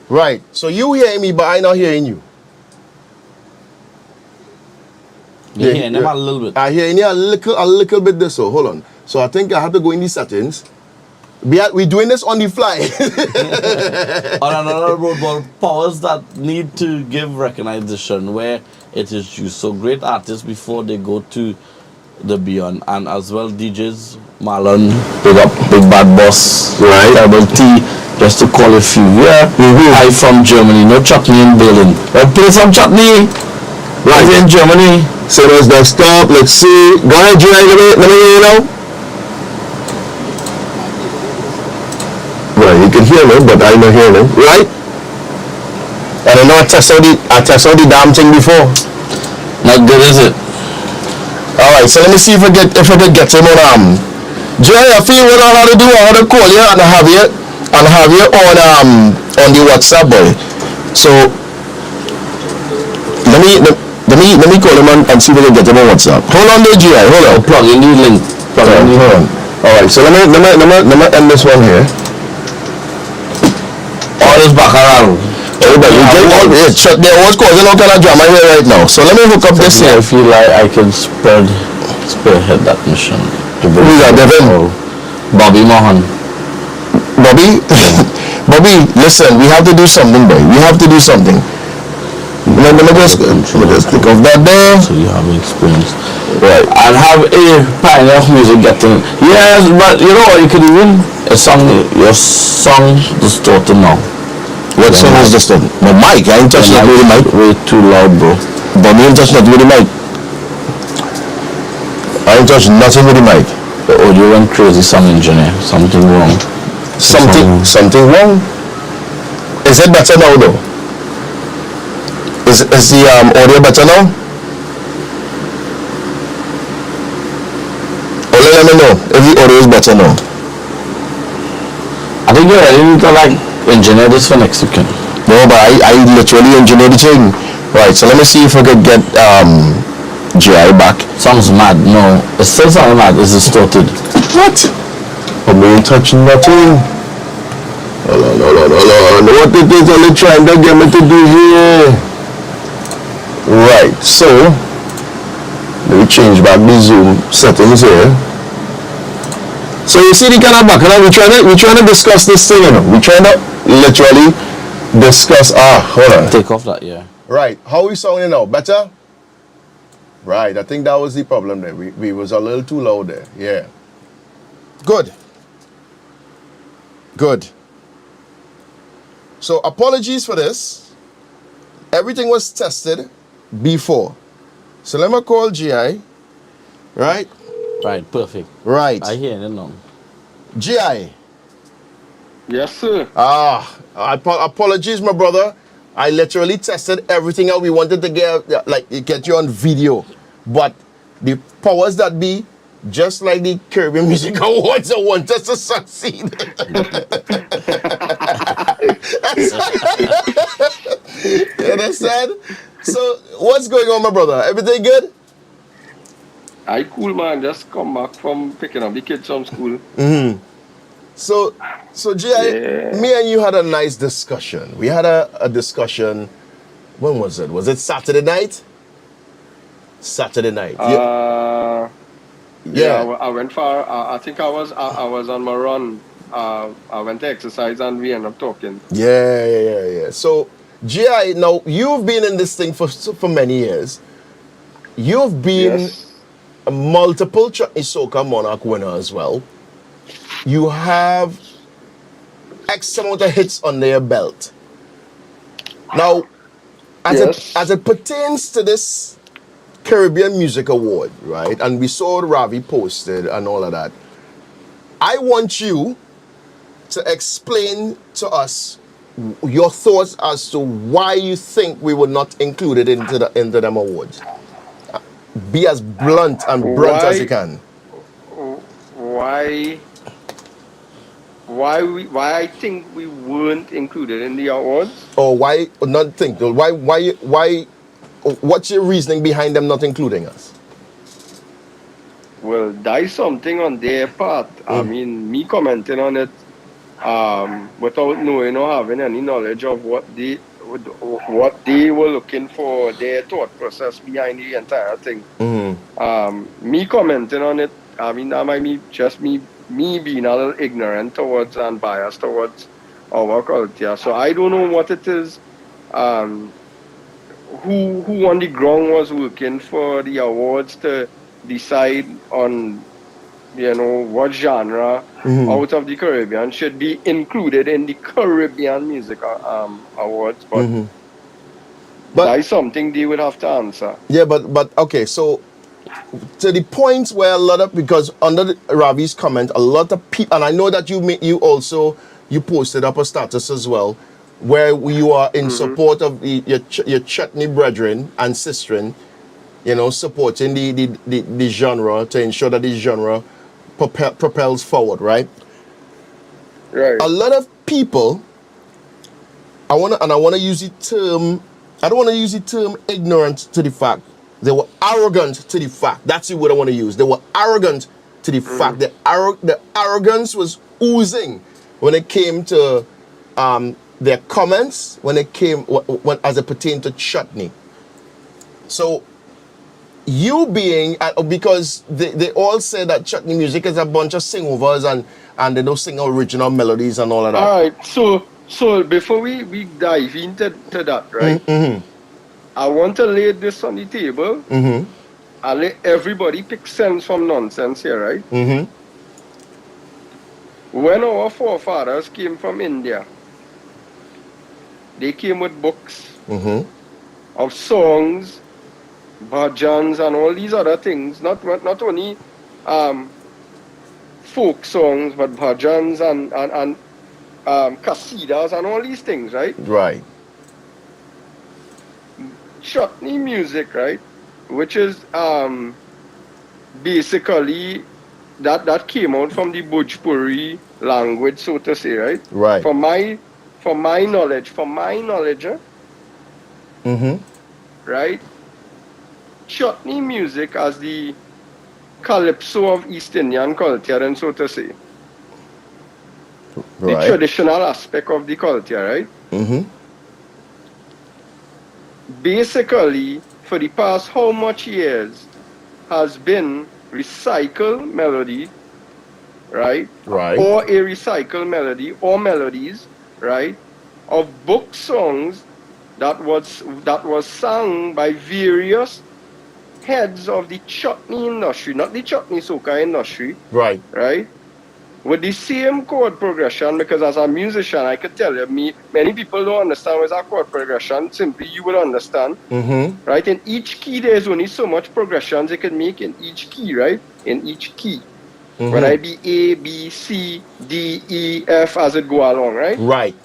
Right. So you hearing me, but I not hearing you. You're hearing them a little bit. I hearing you a little bit this. So hold on. So I think I have to go in the settings. We doing this on the fly. On another road, but powers that need to give recognition where it is used. So great artists before they go to the beyond, and as well DJs, Marlon, Big Bad Boss, Right. Double T, just to call a few. Yeah, I from Germany, no chutney in Berlin. Let's play some chutney. Right in Germany. So there's that stop. Let's see. Go ahead, Jay. Let me hear you now. Right, you can hear me, but I'm not hearing him. Right? And I know I test out the damn thing before. Not good, is it? All right, so let me see if I could get him on Jay, I feel what I have to do. I have to call you and have you on the WhatsApp, boy. So let me call him and see if I can get him on WhatsApp. Hold on there, Jay. Hold on. Plug in the link. Hold on. All right, so let me end this one here. All this baccarat. Everybody, there was causing all kind of drama here right now. So let me hook up this here. I feel like I can spearhead that mission. Who's that, Devin? Bobby Mohan. Bobby? Bobby, listen, we have to do something, boy. We have to do something. Let me just click off that there. So you have experience. Right. And have a pioneer of music getting. Yes, but you know what, you could even your song distorted now. What song is this then? My mic, I ain't touching that with the mic. Way too loud, bro. Bobby ain't touching that with the mic. I ain't touching nothing with the mic. The audio went crazy, some engineer. Something wrong. Something wrong? Is it better now though? Is the audio better now? Only let me know if the audio is better now. I think you're ready to like engineer this for next weekend. No, but I literally engineered the thing. Right, so let me see if I could get GI back. Sounds mad. No, it still sounds mad. It's distorted. What? I'm ain't touching nothing. Hold on. What it is are they trying to get me to do here? Right, so let me change back the zoom settings here. So you see the kind of background we're trying to discuss this thing, you know. We're trying to literally discuss hold on. Take off that, yeah. Right, how we sounding now? Better? Right, I think that was the problem there. We was a little too loud there. Yeah. Good. So apologies for this. Everything was tested before. So let me call GI. Right? Right, perfect. Right. I hear it now. GI. Yes, sir. Apologies, my brother. I literally tested everything out. We wanted to get you on video. But the powers that be, just like the Caribbean Music Awards, want us to succeed. You understand? So, what's going on, my brother? Everything good? I cool, man. Just come back from picking up the kids from school. So Jay, me and you had a nice discussion. We had a discussion. When was it? Was it Saturday night? Saturday night. Yeah. I went for. I think I was on my run. I went to exercise and we ended up talking. Yeah. So, Jay, now you've been in this thing for many years. You've been a multiple Chutney Soca Monarch winner as well. You have X amount of hits under your belt. Now, Yes. it pertains to this Caribbean Music Award, right? And we saw Ravi posted and all of that. I want you to explain to us your thoughts as to why you think we were not included into them awards. Be as blunt and brunt as you Why? can. Why? Why I think we weren't included in the awards? Or why not think? Why? What's your reasoning behind them not including us? Well, that is something on their part. I mean, me commenting on it without knowing or having any knowledge of what they were looking for, their thought process behind the entire thing. Me commenting on it, I mean, that might be just me being a little ignorant towards and biased towards our culture. So I don't know what it is. Um, who on the ground was working for the awards to decide on what genre out of the Caribbean should be included in the Caribbean Music Awards, but But that is something they would have to answer. yeah, but okay, so to the point where a lot of, because under Ravi's comment, a lot of people, and I know that you posted up a status as well, where you are in support of your chutney brethren and sistren, supporting the genre to ensure that the genre propels forward, right? Right. A lot of people, I wanna use the term. I don't want to use the term ignorant to the fact. They were arrogant to the fact. That's the word I want to use. They were arrogant to the fact. The arrogance was oozing when it came to their comments, when as it pertained to chutney. So you being, because they all say that chutney music is a bunch of sing-overs and they don't sing original melodies and all of that. All right. So before we dive into that, right? I want to lay this on the table. I let everybody pick sense from nonsense here, right? When our forefathers came from India, they came with books of songs, bhajans, and all these other things. Not only folk songs, but bhajans and kasidas and all these things, right? Right. Chutney music, right? Which is basically that came out from the Bhojpuri language, so to say, right? Right. For my knowledge, right? Chutney music as the calypso of East Indian culture, and so to say. The traditional aspect of the culture, right? Basically, for the past how much years has been recycled melody, right? Right. Or a recycled melody or melodies, right? Of book songs that was sung by various heads of the chutney industry, not the chutney soca industry. Right. Right? With the same chord progression, because as a musician, I could tell you, many people don't understand what's a chord progression. Simply, you will understand. Right? In each key, there's only so much progressions they can make in each key, right? In each key. Whether it be A, B, C, D, E, F as it go along, right? Right.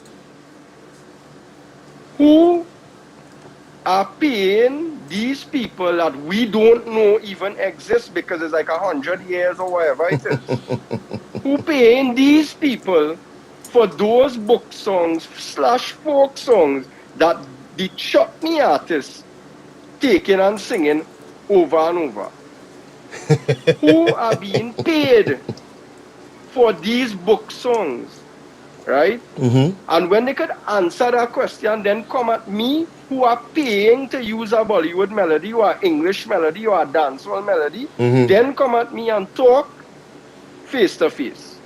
Who are paying these people that we don't know even exist because it's like 100 years or whatever it is? Who paying these people for those book songs / folk songs that the chutney artists taking and singing over and over? Who are being paid for these book songs, right? And when they could answer that question, then come at me, who are paying to use a Bollywood melody or English melody or a dancehall melody, then come at me and talk face to face.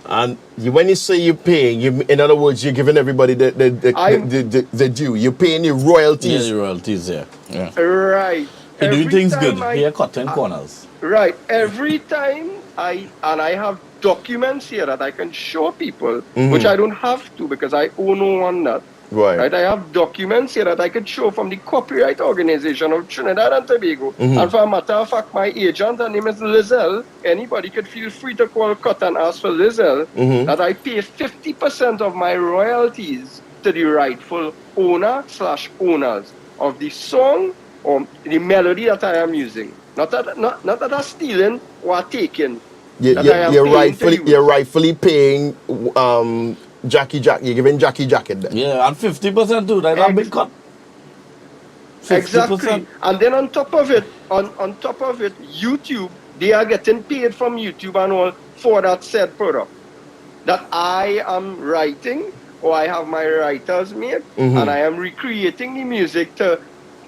And when you say you're paying, in other words, you're giving everybody the due. You're paying the royalties. Yeah, the royalties, yeah. Right. You're doing things good. Here, cutting corners. Right. Every time I have documents here that I can show people, which I don't have to because I owe no one that. Right. Right, I have documents here that I could show from the Copyright Organization of Trinidad and Tobago. And for a matter of fact, my agent, her name is Lizelle. Anybody could feel free to call Cut and ask for Lizelle, that I pay 50% of my royalties to the rightful owner slash owners of the song or the melody that I am using. Not that I'm stealing or taking, that I am paying to use. You're rightfully paying Jackie Jack. You're giving Jackie Jacket then. Yeah, and 50% too. That's a big cut. 50%. Exactly. And then on top of it, on top of it, YouTube, they are getting paid from YouTube and all for that said product that I am writing, or I have my writers made, and I am recreating the music to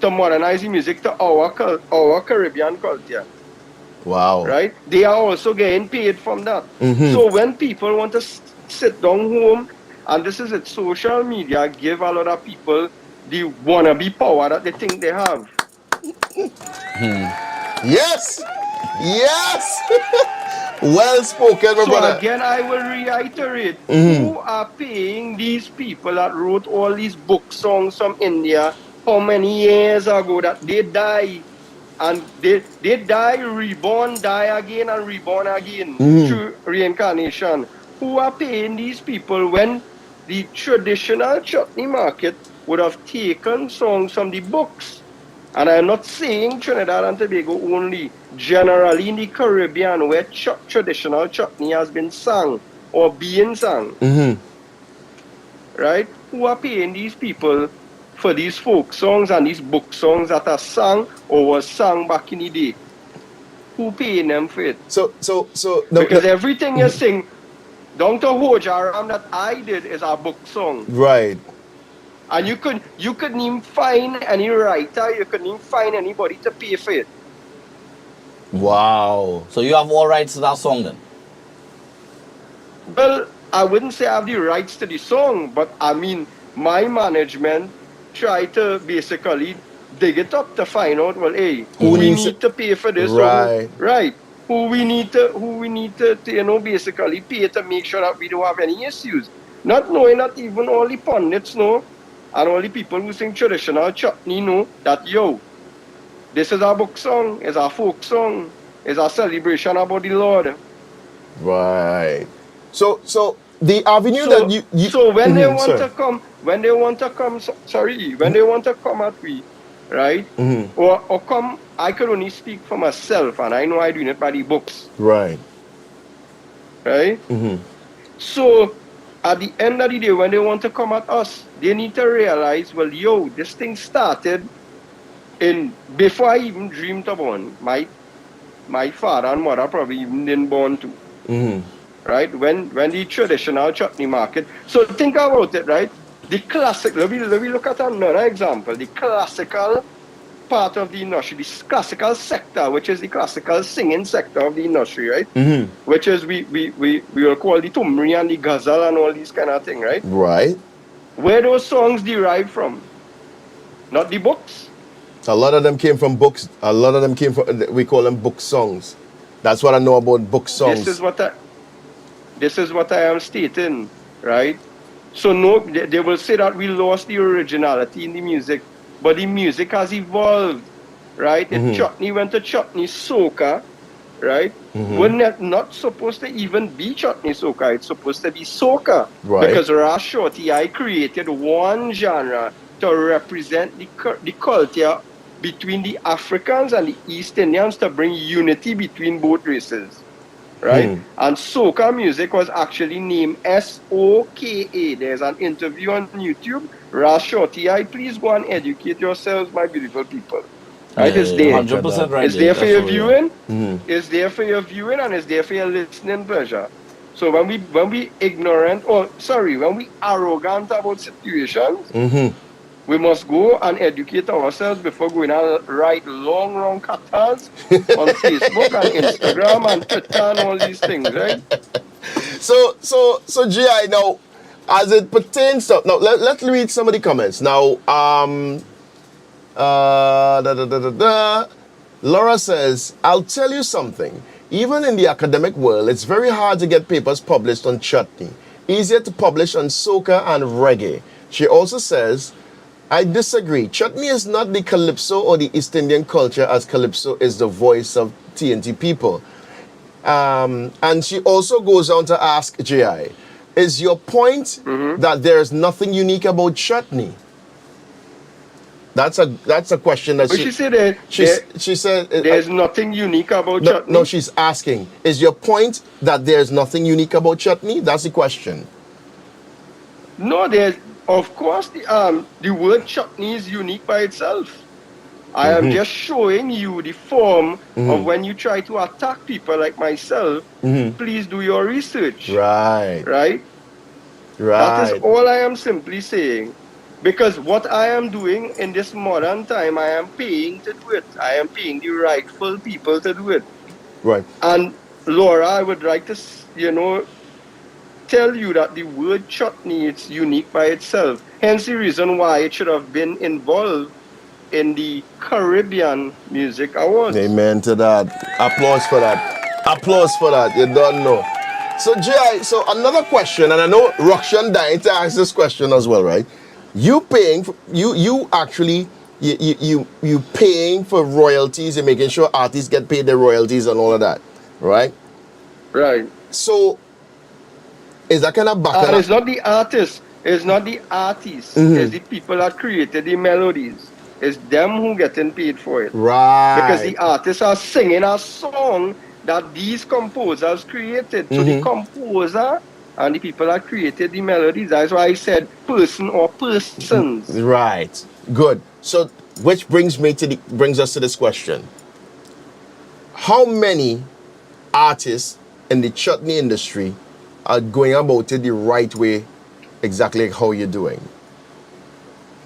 modernize the music to our Caribbean culture. Wow. Right? They are also getting paid from that. So when people want to sit down home, and this is it, social media give a lot of people the wannabe power that they think they have. Yes. Yes. Well spoken, my So brother. again, I will reiterate, who are paying these people that wrote all these book songs from India how many years ago that they die? And they die, reborn, die again, and reborn again through reincarnation. Who are paying these people when the traditional chutney market would have taken songs from the books? And I'm not saying Trinidad and Tobago only, generally in the Caribbean where traditional chutney has been sung or being sung. Right? Who are paying these people for these folk songs and these book songs that are sung or was sung back in the day? Who paying them for it? Because everything you sing down to Hojaram that I did is a book song. Right. And you couldn't even find any writer, you couldn't even find anybody to pay for it. Wow. So you have all rights to that song then? Well, I wouldn't say I have the rights to the song, but I mean, my management try to basically dig it up to find out, well, hey, who we need to pay for this? Right. Right. Who we need to basically pay to make sure that we don't have any issues. Not knowing that even all the pundits know, and all the people who sing traditional chutney know that, yo, this is our book song, it's our folk song, it's our celebration about the Lord. Right. So the avenue that you so when they want to come, when they want to come at me, right? Or come, I could only speak for myself, and I know I'm doing it by the books. Right. Right? So at the end of the day, when they want to come at us, they need to realize, well, yo, this thing started before I even dreamed of one. My father and mother probably even didn't born to. Right? When the traditional chutney market. So think about it, right? The classic, let me look at another example. The classical part of the industry, the classical sector, which is the classical singing sector of the industry, right? Which is we will call the tumri and the ghazal and all these kind of thing, right? Right. Where those songs derive from? Not the books. A lot of them came from books. A lot of them came from, we call them book songs. That's what I know about book songs. This is what I am stating, right? So no, they will say that we lost the originality in the music, but the music has evolved, right? If chutney went to chutney soca, right? We're not supposed to even be chutney soca. It's supposed to be soca. Right. Because Ras Shorty, I created one genre to represent the culture between the Africans and the East Indians to bring unity between both races. Right? And soca music was actually named SOKA. There's an interview on YouTube. Ras Shorty, please go and educate yourselves, my beautiful people. Right? It's there. 100% right. It's there for your viewing. It's there for your viewing, and it's there for your listening pleasure. So when we ignorant, when we arrogant about situations, we must go and educate ourselves before going and write long katas on Facebook and Instagram and Twitter and all these things, right? So GI, now, as it pertains to, now let's read some of the comments. Now, Laura says, I'll tell you something. Even in the academic world, it's very hard to get papers published on chutney. Easier to publish on soca and reggae. She also says, I disagree. Chutney is not the Calypso or the East Indian culture, as Calypso is the voice of TNT people. And she also goes on to ask J.I., is your point that there is nothing unique about Chutney? That's a question that But she said that she said there's nothing unique about no, Chutney. no, she's asking, is your point that there's nothing unique about Chutney? That's the question. No, there's of course the word chutney is unique by itself. I am just showing you the form of when you try to attack people like myself. Please do your research. Right. Right? That is Right. all I am simply saying. Because what I am doing in this modern time, I am paying to do it. I am paying the rightful people to do it. Right. And Laura, I would like to, tell you that the word chutney is unique by itself. Hence the reason why it should have been involved in the Caribbean Music Awards. Amen to that. Applause for that. Applause for that. You don't know. So Jay, so another question, and I know Rukshan dying to ask this question as well, right? You paying for, you actually you paying for royalties and making sure artists get paid their royalties and all of that, right? Right. So is that kind of back? And it's not the artist. It's not the artists. It's the people that created the melodies. It's them who getting paid for it. Right. Because the artists are singing a song that these composers created. So the composer and the people that created the melodies. That's why I said person or persons. Right. Good. So which brings us to this question. How many artists in the chutney industry are going about it the right way, exactly like how you're doing?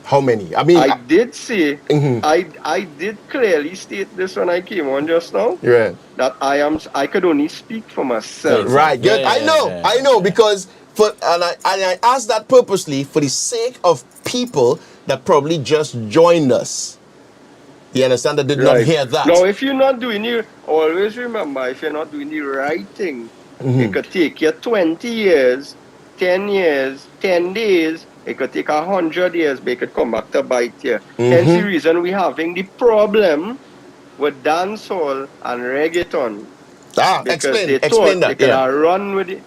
How many? I mean, I did say, I did clearly state this when I came on just now. Yeah. That I could only speak for myself. Right. Good. Yeah, I know, because I asked that purposely for the sake of people that probably just joined us. You understand? That did not hear that. Now, if you're not doing it, always remember, if you're not doing the right thing, it could take you 20 years, 10 years, 10 days, it could take 100 years, but it could come back to bite you. Hence the reason we're having the problem with dancehall and reggaeton. Explain They that. they could have run with it.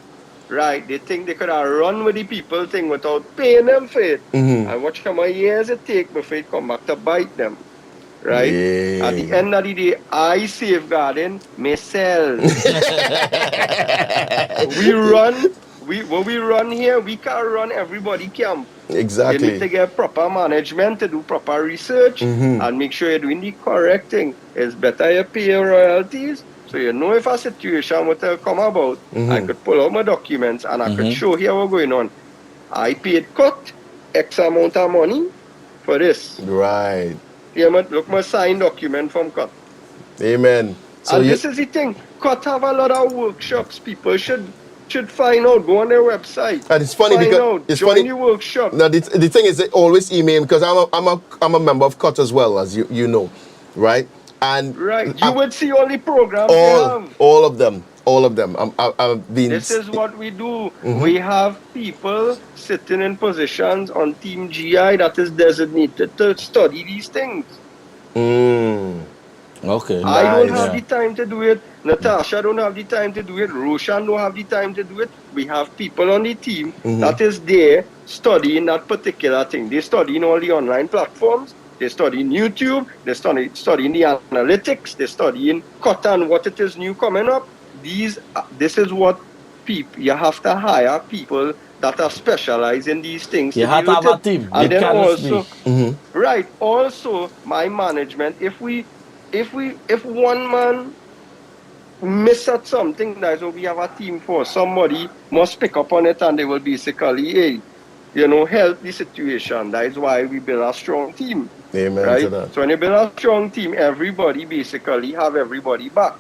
Right, they think they could have run with the people thing without paying them for it. And watch how many years it take before it come back to bite them. Right? Yeah. At the end of the day, I safeguarding myself. When we run here, we can't run everybody camp. Exactly. You need to get proper management to do proper research and make sure you're doing the correct thing. It's better you pay your royalties. So you know if a situation were to come about, I could pull out my documents and I could show here what's going on. I paid cut X amount of money for this. Right. Yeah, look my signed document from cut. Amen. So and this is the thing. Cut have a lot of workshops. People should find out. Go on their website. And it's funny find because out, it's join funny. the workshop. Now the thing is, they always email because I'm a member of CUT as well, as you know, right? And right, you would see all the programs all of them. I've been. This is what we do. We have people sitting in positions on Team GI that is designated to study these things. Okay. I don't have the time to do it. Natasha don't have the time to do it. Roshan don't have the time to do it. We have people on the team that is there studying that particular thing. They study in all the online platforms. They study in YouTube. They study in the analytics. They study in Cotton, what it is new coming up. This is what people, you have to hire people that are specialized in these things. You have to have a team. And then also, Mm-hmm. also my management, if one man miss at something, that's what we have a team for. Somebody must pick up on it and they will basically, help the situation. That is why we build a strong team. Amen right? to that. So when you build a strong team, everybody basically have everybody back.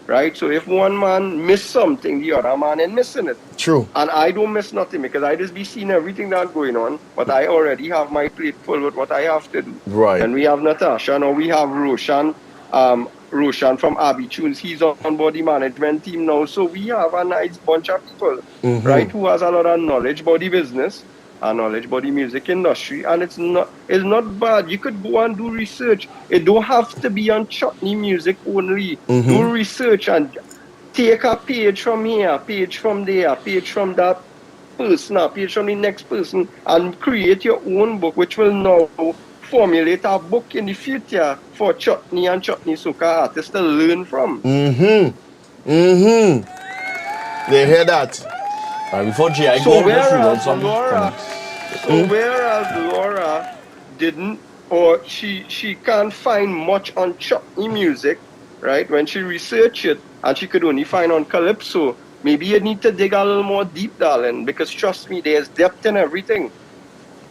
Right? So if one man miss something, the other man ain't missing it. True. And I don't miss nothing because I just be seeing everything that's going on, but I already have my plate full with what I have to do. Right. And we have Natasha, now we have Roshan. Roshan from Abbey Tunes, he's on board the management team now. So we have a nice bunch of people, right, who has a lot of knowledge about the business. knowledge about the music industry, and it's not bad. You could go and do research. It don't have to be on chutney music only. Do research and take a page from here, page from there, page from that person, a page from the next person, and create your own book, which will now formulate a book in the future for chutney and chutney soca artists to learn from. They hear that? Before GI So go, let's read out whereas some Laura, comments. so whereas Laura didn't, or she can't find much on chutney music, right? When she researched it, and she could only find on calypso. Maybe you need to dig a little more deep, darling, because trust me, there's depth in everything.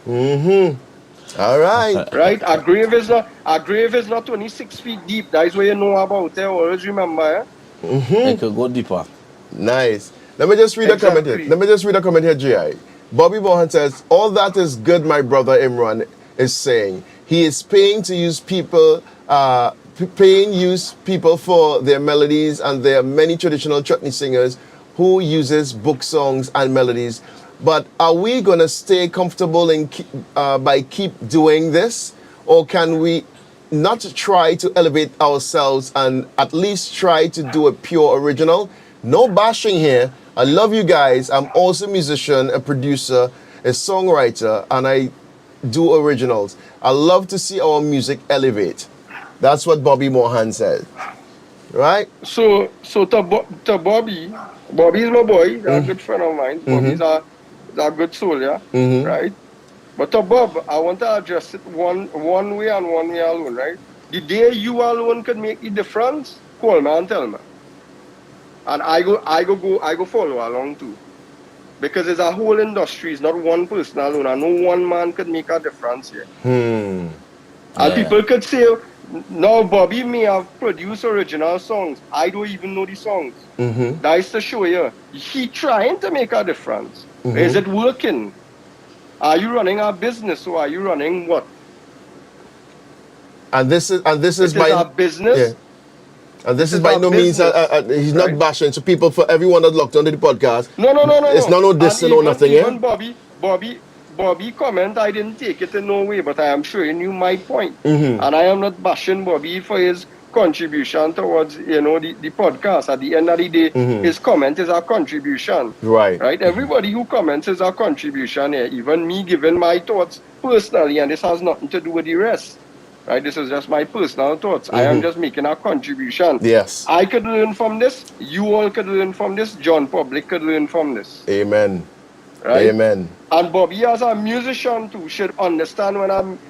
All right. Right? A grave is not only 6 feet deep. That is what you know about it. Always remember. It could go deeper. Nice. Let me just read a comment here. Exactly. Let me just read a comment here, GI. Bobby Mohan says, all that is good, my brother Imran is saying. He is paying to use people, for their melodies, and there are many traditional chutney singers who uses book songs and melodies. But are we going to stay comfortable by keep doing this? Or can we not try to elevate ourselves and at least try to do a pure original? No bashing here. I love you guys. I'm also a musician, a producer, a songwriter, and I do originals. I love to see our music elevate. That's what Bobby Mohan said. Right? So to Bobby is my boy. He's a good friend of mine. Bobby's a good soul, yeah? Right? But to Bob, I want to address it one way and one way alone, right? The day you alone could make the difference, call me and tell me. And I go follow along too. Because it's a whole industry, it's not one person alone, and no one man could make a difference here. And people could say, no, Bobby may have produced original songs. I don't even know the songs. That is to show you. He trying to make a difference. Is it working? Are you running a business, or are you running what? And this is by a business. Yeah. And this is by no means he's not bashing. So people, for everyone that locked onto the podcast, no. It's no diss and no nothing. Even Bobby comment, I didn't take it in no way, but I am showing you my point. And I am not bashing Bobby for his contribution towards the podcast. At the end of the day, his comment is our contribution. Right. Everybody who comments is our contribution here. Even me giving my thoughts personally, and this has nothing to do with the rest. Right, this is just my personal thoughts. I am just making a contribution. Yes. I could learn from this. You all could learn from this. John Public could learn from this. Amen. Right? Amen. And Bobby, as a musician too, should understand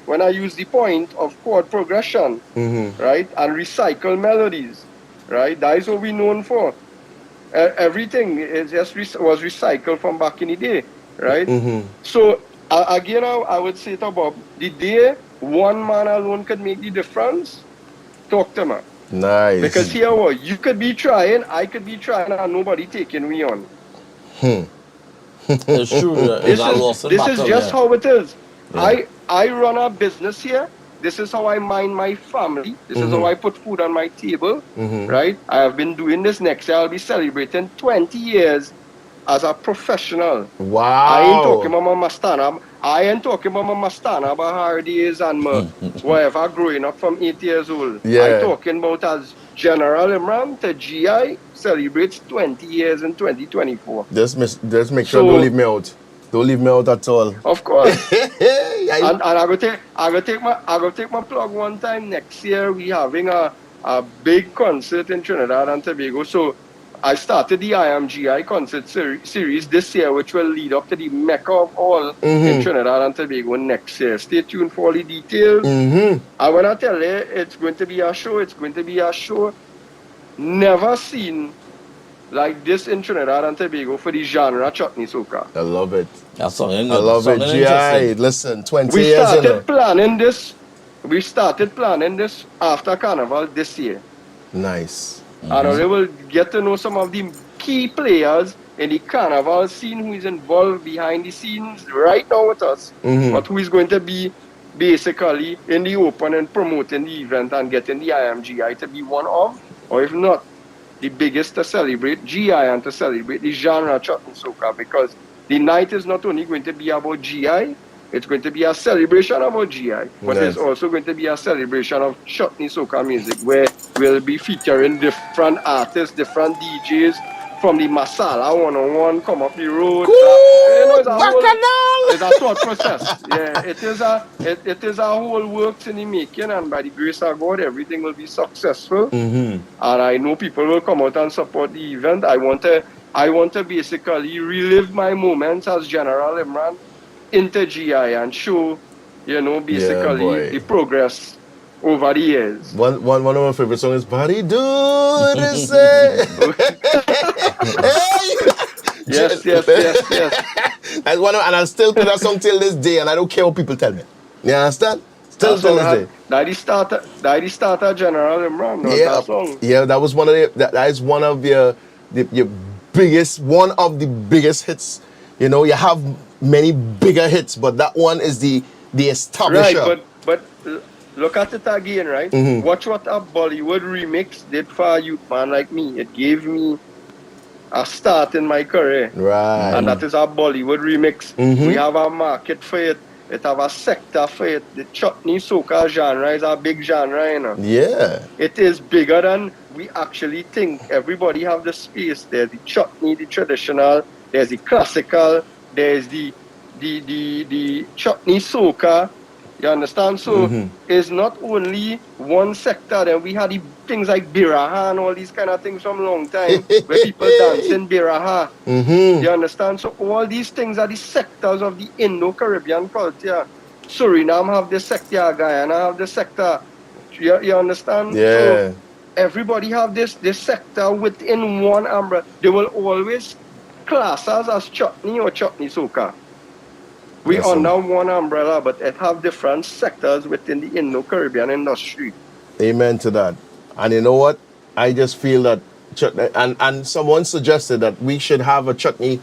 when I use the point of chord progression, right, and recycle melodies, right. That is what we're known for. Everything is was recycled from back in the day, right. So again, I would say to Bob, the day one man alone could make the difference, talk to me. Nice. Because here, you could be trying, I could be trying, and nobody taking me on. It's true. This is just how it is. Yeah. I run a business here. This is how I mind my family. This is how I put food on my table. Right? I have been doing this. Next year I'll be celebrating 20 years as a professional. Wow. I ain't talking about my Mastana. I ain't talking about my Mastana hard days and my whatever growing up from 8 years old. Yeah. I'm talking about as General Imran to GI celebrates 20 years in 2024. Just make sure don't leave me out. Don't leave me out at all. Of course. and I go take my plug one time. Next year we having a big concert in Trinidad and Tobago. So I started the IMGI concert series this year, which will lead up to the Mecca of all in Trinidad and Tobago next year. Stay tuned for all the details. I want to tell you, it's going to be a show never seen like this in Trinidad and Tobago for the genre chutney soca. I love it. That's something I love it. GI, listen, 20 we years started planning this. We started planning this after Carnival this year. Nice. And we will get to know some of the key players in the Carnival scene who is involved behind the scenes right now with us, but who is going to be basically in the open and promoting the event and getting the IMGI to be one of, or if not, the biggest to celebrate GI and to celebrate the genre chutney soca, because The night is not only going to be about GI, it's going to be a celebration about GI, but Yes. it's also going to be a celebration of chutney soca music, where we'll be featuring different artists, different DJs from the Masala 101, come up the road. It's a whole, it's a thought process. Yeah, it is a whole works in the making, and by the grace of God, everything will be successful. And I know people will come out and support the event. I want to basically relive my moments as General Imran into GI and show, basically boy. the progress over the years. One of my favorite songs is Body Do This. Yes. That's one and I still play that song till this day, and I don't care what people tell me. You understand? Still till this day. That is starter General Imran. Yeah, That song. yeah, that was one of that is one of your biggest, one of the biggest hits. You know, you have many bigger hits, but that one is the establisher. Right, but look at it again, right? Watch what a Bollywood remix did for a youth man like me. It gave me a start in my career. Right. And that is a Bollywood remix. We have a market for it. It have a sector for it. The chutney soca genre is a big genre, you know. Yeah. It is bigger than we actually think. Everybody have the space. There's the chutney, the traditional. There's the classical. There's the chutney soca. You understand? So it's not only one sector. Then we had the things like biraha and all these kind of things from a long time, where people dance in biraha. You understand? So all these things are the sectors of the Indo-Caribbean culture. Suriname have this sector, Guyana have this sector. You understand? Yeah. So everybody have this sector within one umbrella. They will always class us as chutney or chutney soca. We Yes, under one umbrella, but it have different sectors within the Indo-Caribbean industry. Amen to that. And you know what? I just feel that chutney, and someone suggested that we should have a chutney,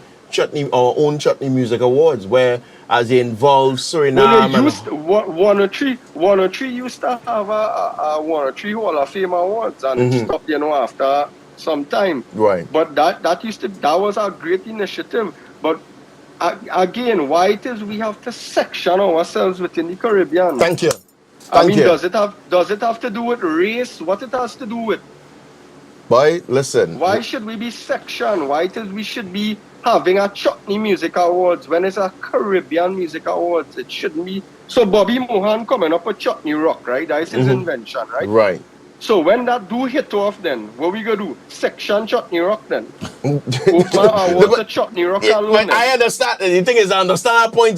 our own chutney music awards, where as they involve Suriname. Well, one or three used to have a one or three Hall of Fame awards, and it stopped, after some time. Right. But that was a great initiative. But again, why it is we have to section ourselves within the Caribbean? Thank you. Does it have to do with race? What it has to do with? Boy, listen. Why should we be sectioned? Why it is we should be having a chutney music awards when it's a Caribbean music awards? It shouldn't be. So Bobby Mohan coming up with chutney rock, right? That's his invention, right? Right. So when that do hit off, then what we gonna do? Section chutney rock then? What's the chutney rock alone? But I understand. The thing is, I understand that point,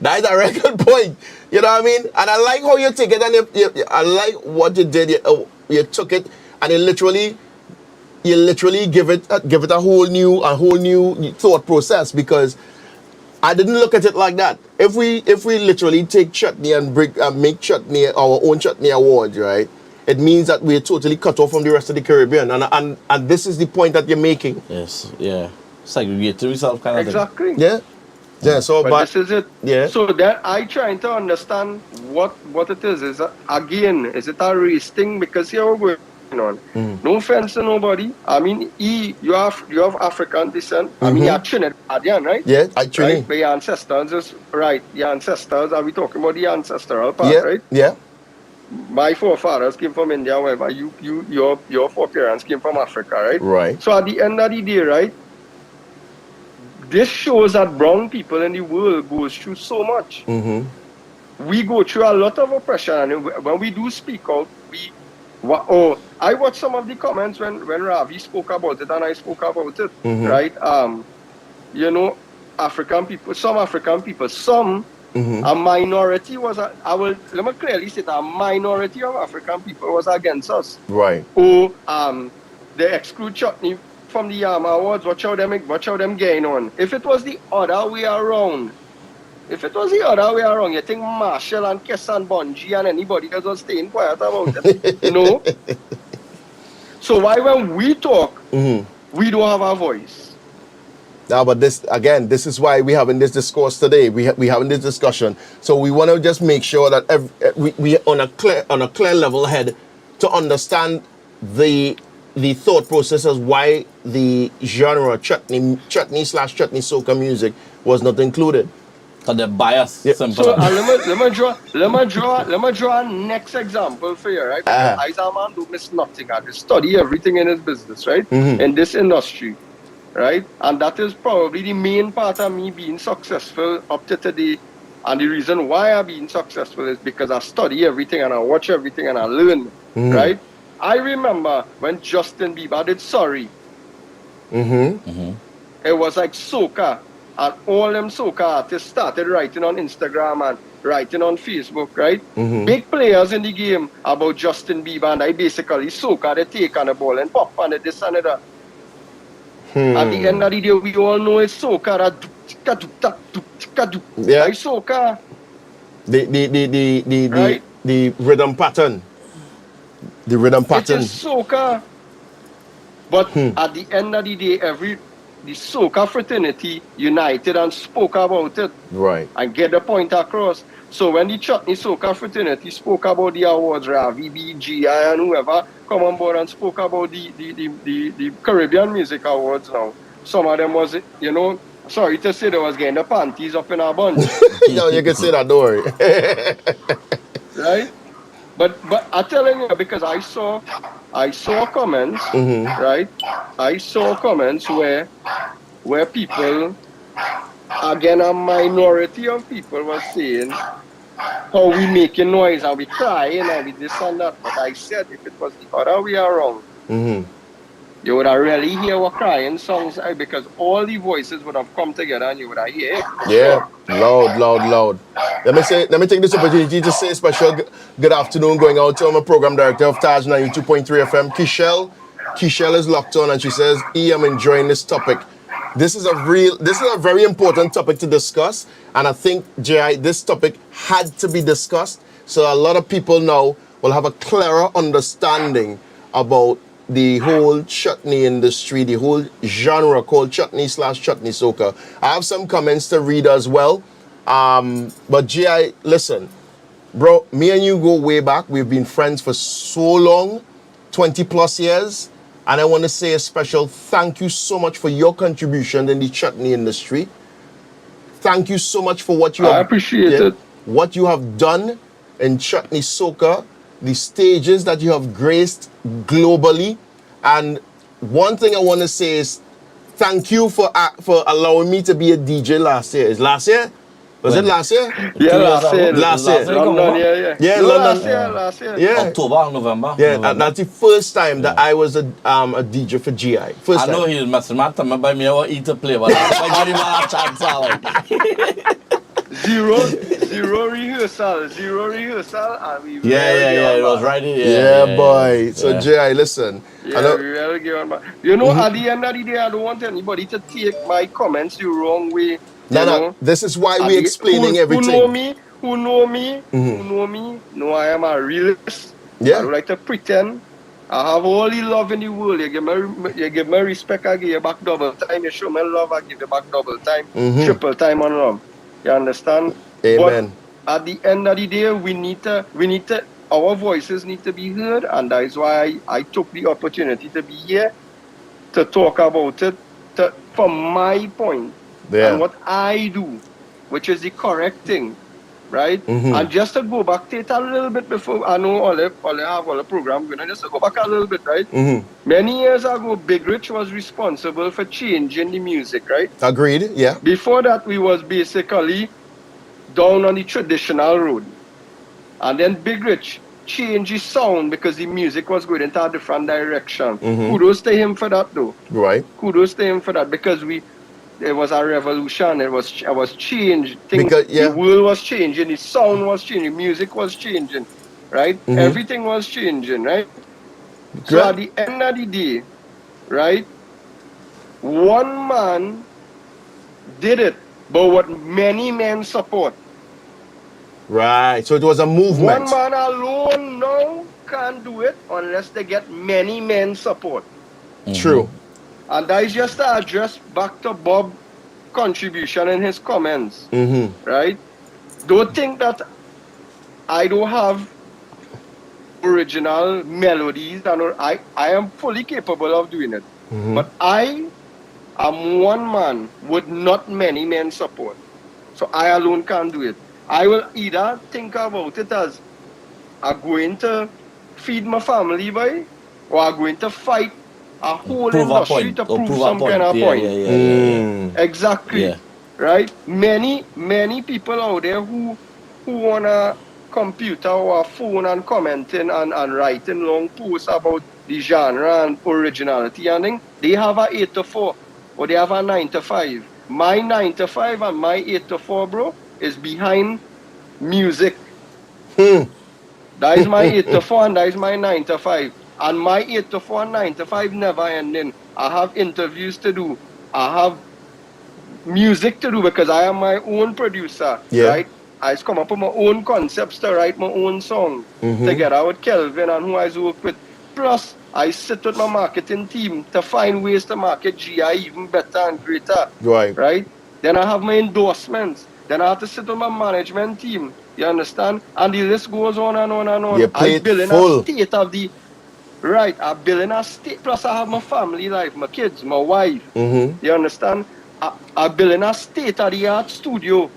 That is a record point. You know what I mean? And I like how you take it, and I like what you did. You took it, and you literally give it a whole new thought process, because I didn't look at it like that. If we literally take chutney and make chutney our own chutney awards, right? It means that we're totally cut off from the rest of the Caribbean, and this is the point that you're making. Yes, yeah. Segregate yourself kind of Exactly. Yeah. Yeah, so but this is it. Yeah. So that I trying to understand what it is. Is it a race thing? Because here we're going on. No offense to nobody. I mean, you have African descent. I mean, you're Trinidadian, right? Yeah, I Trinidad. Right? But your ancestors is right. Your ancestors. Are we talking about the ancestral part, right? Yeah. My forefathers came from India, however, your foreparents came from Africa, right? Right. So at the end of the day, right, this shows that brown people in the world goes through so much. We go through a lot of oppression, and when we do speak out, I watched some of the comments when Ravi spoke about it, and I spoke about it, right? African people, some a minority let me clearly say that a minority of African people was against us. Right. They exclude chutney from the awards. Watch how them getting on. If it was the other way around, you think Marshall and Kessan Bungie and anybody else was staying quiet about it? So why when we talk, we don't have a voice? Now, but this is why we having this discourse today. We having this discussion. So we want to just make sure that we on a clear level head to understand the thought process as why the genre chutney/chutney soca music was not included. So they're biased, Yeah. simple. So as. let me draw next example for you, right? Because I a man don't miss nothing. I just study everything in his business, right? In this industry, right? And that is probably the main part of me being successful up to today. And the reason why I'm being successful is because I study everything and I watch everything and I learn, right? I remember when Justin Bieber did Sorry. It was like soca, and all them soca artists started writing on Instagram and writing on Facebook, right? Big players in the game about Justin Bieber, and I basically soca they take on the ball and pop on it, this and that. At the end of the day, we all know it's soca that Yeah. like soca, The right? rhythm pattern. The rhythm It pattern. is soca. But at the end of the day, the soca fraternity united and spoke about it. Right. And get the point across. So when the Chutney Soca fraternity spoke about the awards, Ravi, BGI, and whoever come on board and spoke about the Caribbean Music Awards now, some of them was, sorry to say, they was getting the panties up in a bunch, No, you can say that, don't worry. right? But I'm telling you, because I saw comments, right? I saw comments where people, again, a minority of people was saying how we making noise and we crying and we this and that. But I said if it was the other way around, you would have really hear what crying songs are, because all the voices would have come together and you would have hear it. Yeah, loud. Let me take this opportunity to say a special good afternoon going out to my program director of Taj 92.3 FM, Kishelle. Kishelle is locked on and she says, I'm enjoying this topic. This is a very important topic to discuss, and I think, J.I., this topic had to be discussed so a lot of people now will have a clearer understanding about the whole chutney industry, the whole genre called chutney/chutney soca. I have some comments to read as well. But G.I., listen, bro, me and you go way back. We've been friends for so long, 20 plus years. And I want to say a special thank you so much for your contribution in the chutney industry. Thank you so much for what you have. I appreciate it. What you have done in chutney soca, the stages that you have graced globally. And one thing I want to say is thank you for allowing me to be a DJ last year. Is last year? Was it last year? Yeah, last year. Last year. London, yeah. Yeah, No, London. last year. Yeah. October, November. Yeah, November. and that's the first time that I was a DJ for GI. First I know time. he's messing with me, but me I want eat a play, but I give him a chance. Zero rehearsal, and we Yeah, it was right here. Yeah, boy. So yeah. GI, listen. Yeah, we really give on back. You know, at the end of the day, I don't want anybody to take my comments the wrong way. No. This is why we're explaining everything. Who know me, know I am a realist. Yeah. I don't like to pretend. I have all the love in the world. You give me respect, I give you back double time. You show me love, I give you back double time, triple time on love. You understand? Amen. But at the end of the day, we need to, our voices need to be heard, and that is why I took the opportunity to be here to talk about it from my point and what I do, which is the correct thing, right? And just to go back to it a little bit before, I know all have all the program going, just to go back a little bit, right? Many years ago, Big Rich was responsible for changing the music, right? Agreed, yeah. Before that, we was basically down on the traditional road. And then Big Rich changed his sound because the music was going into a different direction. Kudos to him for that, though. Right. Kudos to him for that, because it was a revolution. It was changed. The world was changing. The sound was changing. Music was changing, right? Everything was changing, right? So at the end of the day, right, one man did it, but what many men support. Right. So it was a movement. One man alone now can't do it unless they get many men support. True. And that is just to address back to Bob's contribution in his comments. Right? Don't think that I don't have original melodies, and I am fully capable of doing it. But I I'm one man with not many men support. So I alone can't do it. I will either think about it as I'm going to feed my family by, or I'm going to fight a whole Prove a industry point to or prove prove a some kind point. of Yeah, yeah, point. yeah, yeah, yeah. Mm. Exactly. Yeah. Right? Many people out there who wanna computer or a phone and commenting and writing long posts about the genre and originality and thing, they have a 8 to 4 or they have a 9 to 5. My 9 to 5 and my 8 to 4, bro, is behind music. That is my 8 to 4 and that is my 9 to 5. And my 8 to 4 and 9 to 5 never ending. I have interviews to do. I have music to do because I am my own producer, Yeah. right? I just come up with my own concepts to write my own song together with Kelvin and who I work with. Plus, I sit with my marketing team to find ways to market GI even better and greater, Right. right? Then I have my endorsements. Then I have to sit with my management team. You understand? And the list goes on and on and on. Your I plate build in a full. state of the right. I build in a state. Plus, I have my family life, my kids, my wife. You understand? I build in a state of the art studio,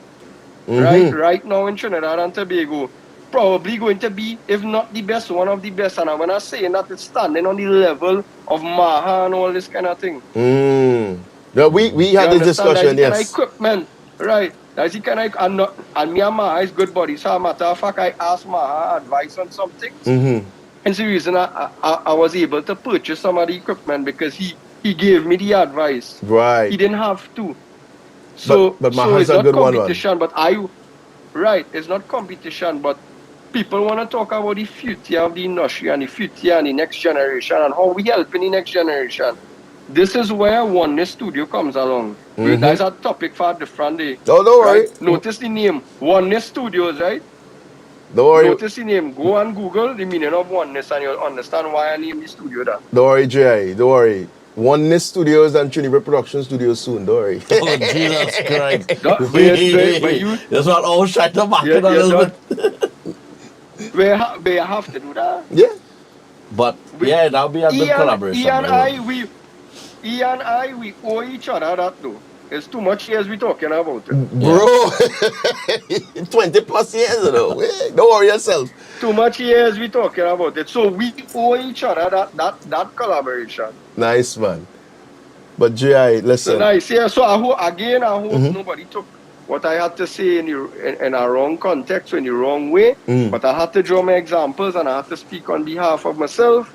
right now in Trinidad and Tobago. Probably going to be, if not the best, one of the best. And when I say that, it's standing on the level of Maha and all this kind of thing. Mm. No, we You had this understand? That's discussion, the kind of yes. equipment, right? That's the kind of, and me and Maha is good buddies. So, matter of fact, I asked Maha advice on some things. And the reason I was able to purchase some of the equipment because he gave me the advice. Right. He didn't have to. So But so Maha's it's a not good one, man. competition, but right, it's not competition, but people want to talk about the future of the industry and the future and the next generation and how we help in the next generation. This is where Oneness Studio comes along. That's a topic for a different day. Oh, don't Right? worry. Notice the name. Oneness Studios, right? Don't worry. Notice the name. Go and Google the meaning of oneness and you'll understand why I named the studio that. Don't worry, Jay. Don't worry. Oneness Studios and Trinity Production Studios soon. Don't worry. Oh, Jesus Christ. But you, That's what I was trying to market a you're little not, bit. we have to do that. Yeah. But yeah, that'll be a good collaboration. He and I, we owe each other that though. It's too much years we talking about it. Bro. 20 plus years, though. Don't worry yourself. Too much years we talking about it. So we owe each other that collaboration. Nice, man. But Jay, So listen. nice. Yeah. So I hope nobody took what I had to say in a wrong context or in the wrong way. But I had to draw my examples and I had to speak on behalf of myself.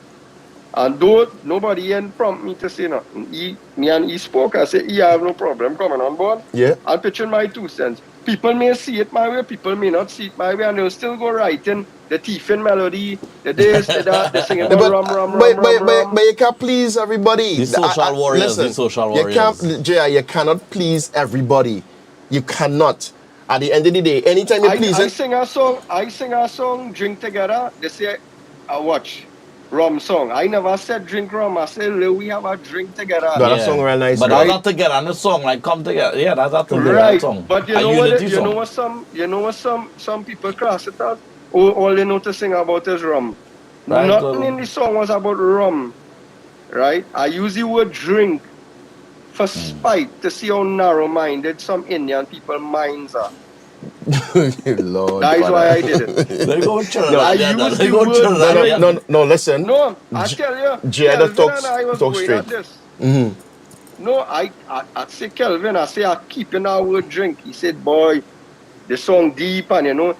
And though nobody even prompt me to say nothing, me and he spoke. I said, I have no problem coming on board. Yeah. I'll pitch in my 2 cents. People may see it my way, people may not see it my way, and they'll still go writing the Tiffin melody, the this, the that, the singing about rum. But you can't please everybody. The social warriors, the social warriors. You cannot please everybody. You cannot. At the end of the day, anytime you please I it. sing a song, drink together. They say, I watch rum song. I never said drink rum. I said, we have a drink together. No, that song real nice, but right? that's not together on the song, like come together. Yeah, that's not together Right. song. But you know what some people class it as? All they know to sing about is rum. Right, Nothing in the song was about rum. Right? I use the word drink for spite to see how narrow-minded some Indian people minds are. Lord. That is why I did it. They go church. I used the word No, listen. No, I tell you, Jay, Kelvin and I was talk going straight. at this. No, I say Kelvin, I say I keep in our word drink. He said, boy, the song deep and you know.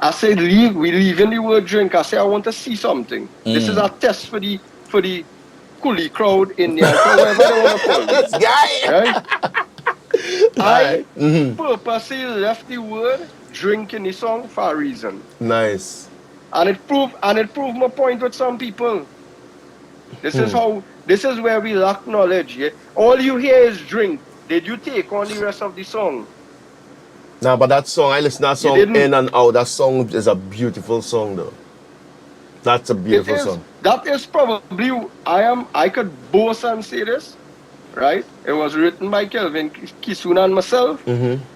I said we leave in the word drink. I say I want to see something. This is a test for the coolie crowd, Indian crowd, whatever they want to call it. This guy. Right? I purposely left the word drink in the song for a reason. Nice. And it proved my point with some people. This is where we lack knowledge. Yeah? All you hear is drink. Did you take on the rest of the song? Nah, but that song, I listen to that song in and out. That song is a beautiful song, though. That's a beautiful song. That is probably I could boast and say this, right? It was written by Kelvin Kisun and myself.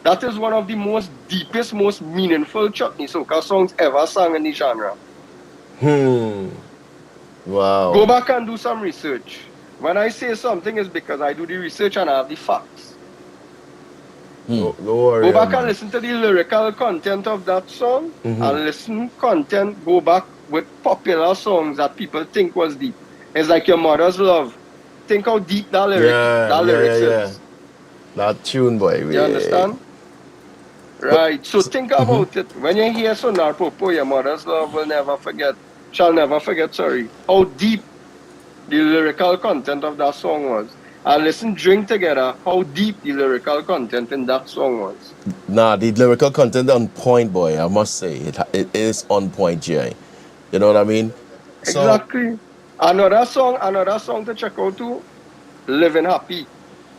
That is one of the most deepest, most meaningful chutney soca songs ever sung in the genre. Wow. Go back and do some research. When I say something, is because I do the research and I have the facts. No worry, Go back and man. listen to the lyrical content of that song, Mm-hmm. and listen content. Go back with popular songs that people think was deep. It's like Your Mother's Love. Think how deep that Yeah, yeah, yeah, lyrics yeah. is. That tune, boy. You Yeah. understand? But, Right. So think about it. When you hear Sonar Popo, Your Mother's Love will never forget, shall never forget, sorry, how deep the lyrical content of that song was. And listen, Drink Together, how deep the lyrical content in that song was. nah, the lyrical content on point, boy. I must say, it is on point, Jay. You know what I mean? So, Exactly. Another song to check out too, Living Happy,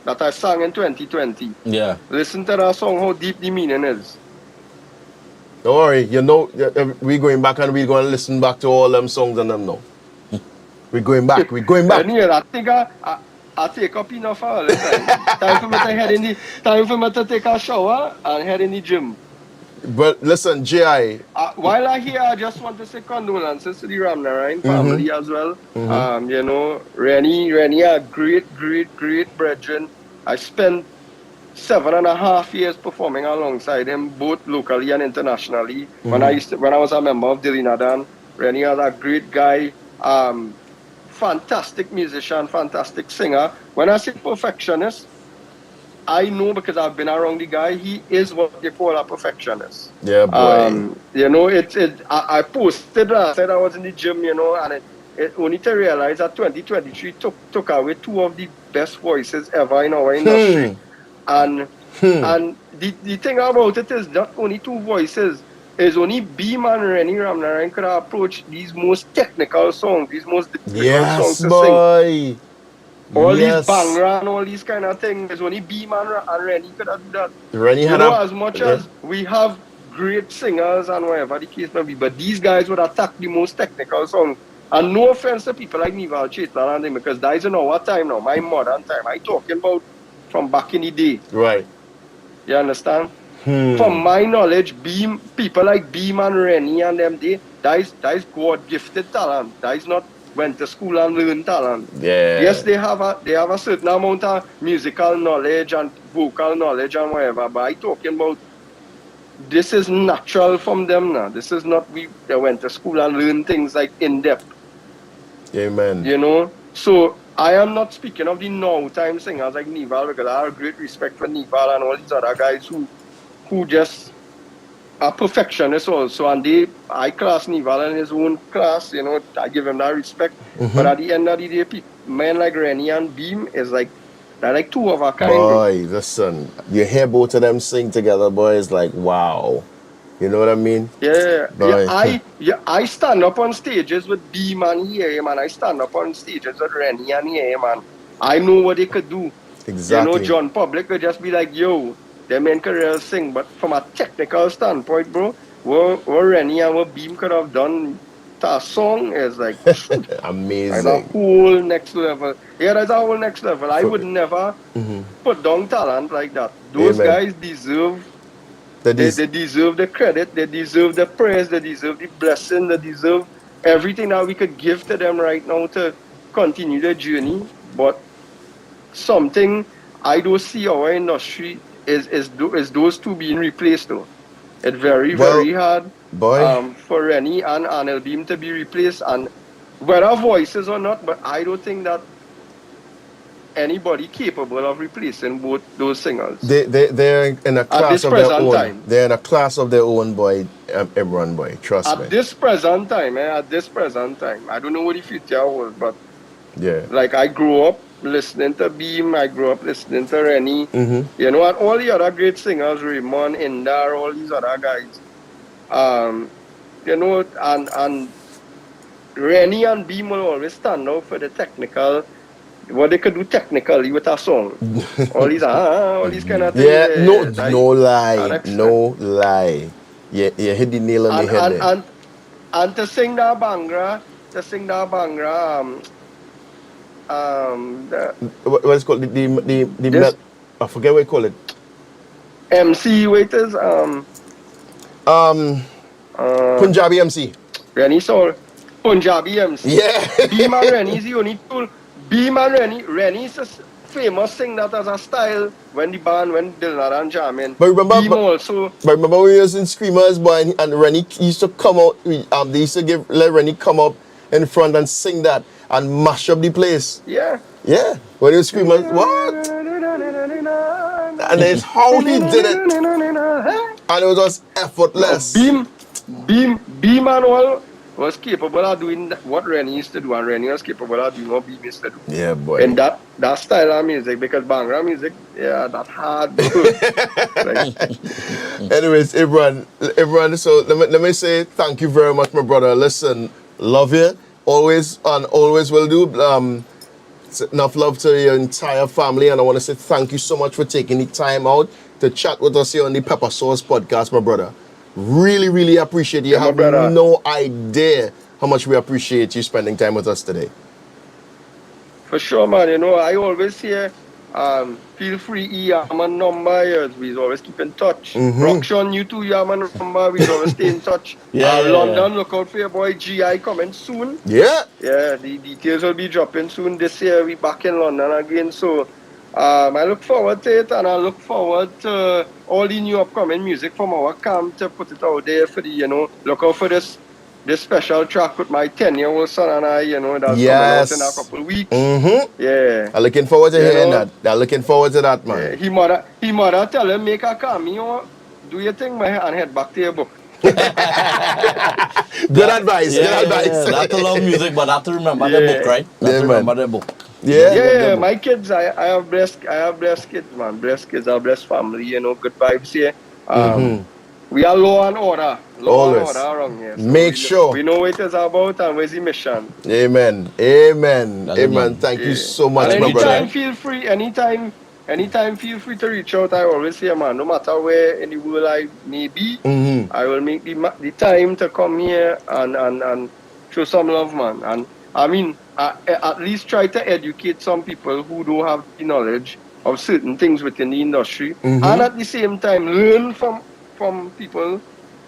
that I sang in 2020. Yeah. Listen to that song, how deep the meaning is. don't worry. You know, we going back and we going to listen back to all them songs and them now. We're going back. We're going back. Anyway, I think I take up enough of all the time. Time for me to take a shower and head in the gym. But listen, J.I. While I here, I just want to say condolences to the Ramnarine family as well. You know, Rennie, a great brethren. I spent 7.5 years performing alongside him, both locally and internationally. When I was a member of Dilinadan, Rennie was a great guy, fantastic musician, fantastic singer. When I say perfectionist, I know because I've been around the guy. He is what you call a perfectionist. Yeah, boy. You know, I posted that. I said I was in the gym, you know, and it only to realize that 2023 took away two of the best voices ever in our industry. And the thing about it is not only two voices. Is only Beam and Rennie Ramnarine could approach these most technical songs, these most difficult songs Yes, to sing. boy. All these Yes. Bangra and all these kind of things. There's only Beam and Rennie could do that. Rennie You had know, a. as much Yeah. as we have great singers and whatever the case may be, but these guys would attack the most technical songs. And no offense to people like Nival Chitlan and them, because that is in our time now, my modern time. I talking about from back in the day. Right. You understand? From my knowledge, people like Beam and Rennie and them, that is God gifted talent. That is not went to school and learn talent. Yeah. Yes, they have a certain amount of musical knowledge and vocal knowledge and whatever, but I talking about this is natural from them now. This is not they went to school and learn things like in depth. Amen. You know? So I am not speaking of the now time singers like Nival, because I have great respect for Nival and all these other guys who just are perfectionists also, and I class Nival in his own class, you know, I give him that respect. But at the end of the day, men like Rennie and Beam they're like two of a kind, bro. Boy, listen. You hear both of them sing together, boy. It's like, wow. You know what I mean? Boy. I stand up on stages with Beam and hear him, and I stand up on stages with Rennie and hear him, and I know what they could do. Exactly. You know, John Public could just be like, yo, their main career sing, but from a technical standpoint, bro, what Rennie and what Beam could have done to a song is like Amazing. that's a whole next level. Yeah, that's a whole next level. I would never put down talent like that. Those Amen. guys deserve they deserve the credit, they deserve the praise, they deserve the blessing, they deserve everything that we could give to them right now to continue their journey. But something I don't see our industry is those two being replaced though. It's very hard boy. for Rennie and Anel Beam to be replaced, and whether voices or not, but I don't think that anybody capable of replacing both those singers. They're in a class of their own. Time. They're in a class of their own, boy. Imran, boy. Trust me. At this present time, I don't know what the future holds, but yeah. like I grew up listening to Beam, I grew up listening to Rennie, you know, and all the other great singers, Raymond, Indar, all these other guys. You know, and Rennie and Beam will always stand out for the technical, what they could do technically with a song. all these kind of things. Yeah, no lie. Yeah, you hit the nail on the head there. And to sing that Bangra, what's it called? I forget what you call it. MC waiters, Punjabi MC. Rennie Soul, Punjabi MC. Yeah. Beam and Rennie is the only two. Beam and Rennie is famous sing that as a style when the band, when Dillard and jamming. But remember, Beam also. but remember when we was in Screamers, boy, and Rennie used to come out. They used to let Rennie come up in front and sing that and mash up the place. Yeah. Yeah, when he was Screamers, what? And it's how he did it, and it was just effortless. Beam and all was capable of doing what Rennie used to do, and Rennie was capable of doing what Beam used to do. Yeah, boy. And that style of music, because Bhangra music, yeah, that hard. Like, Anyways, everyone. So let me say thank you very much, my brother. Listen, love you always and always will do. Enough love to your entire family, and I want to say thank you so much for taking the time out to chat with us here on the Pepper Sauce Podcast, my brother. Really, really appreciate you. You have no idea how much we appreciate you spending time with us today. For sure, man. You know, I always say, feel free, you have my number. We always keep in touch. Roxanne, you too, you have my number. We always stay in touch. London, look out for your boy GI coming soon. Yeah. Yeah, the details will be dropping soon. This year, we back in London again. So, I look forward to it, and I look forward to all the new upcoming music from our camp to put it out there for the, you know, look out for this special track with my 10-year-old son and I, you know, that's coming out in a couple of weeks. Yeah. I'm looking forward to hearing that. I'm looking forward to that, man. Yeah. He mother tell him, make a cameo, do your thing, man, and head back to your book. Good advice. Good advice. Yeah. Not to love music, but have to remember the book, right? Remember the book. Yeah, my kids, I have blessed kids, man. Blessed kids, I have blessed family, you know, good vibes here. We are law and order. Always. And order around here. So Make sure. We know what it is about and where's the mission. Amen. Thank you so much, and my brother. Anytime feel free to reach out. I always say, man, no matter where in the world I may be, I will make the time to come here and show some love, man. And I mean, at least try to educate some people who don't have the knowledge of certain things within the industry, and at the same time learn from people,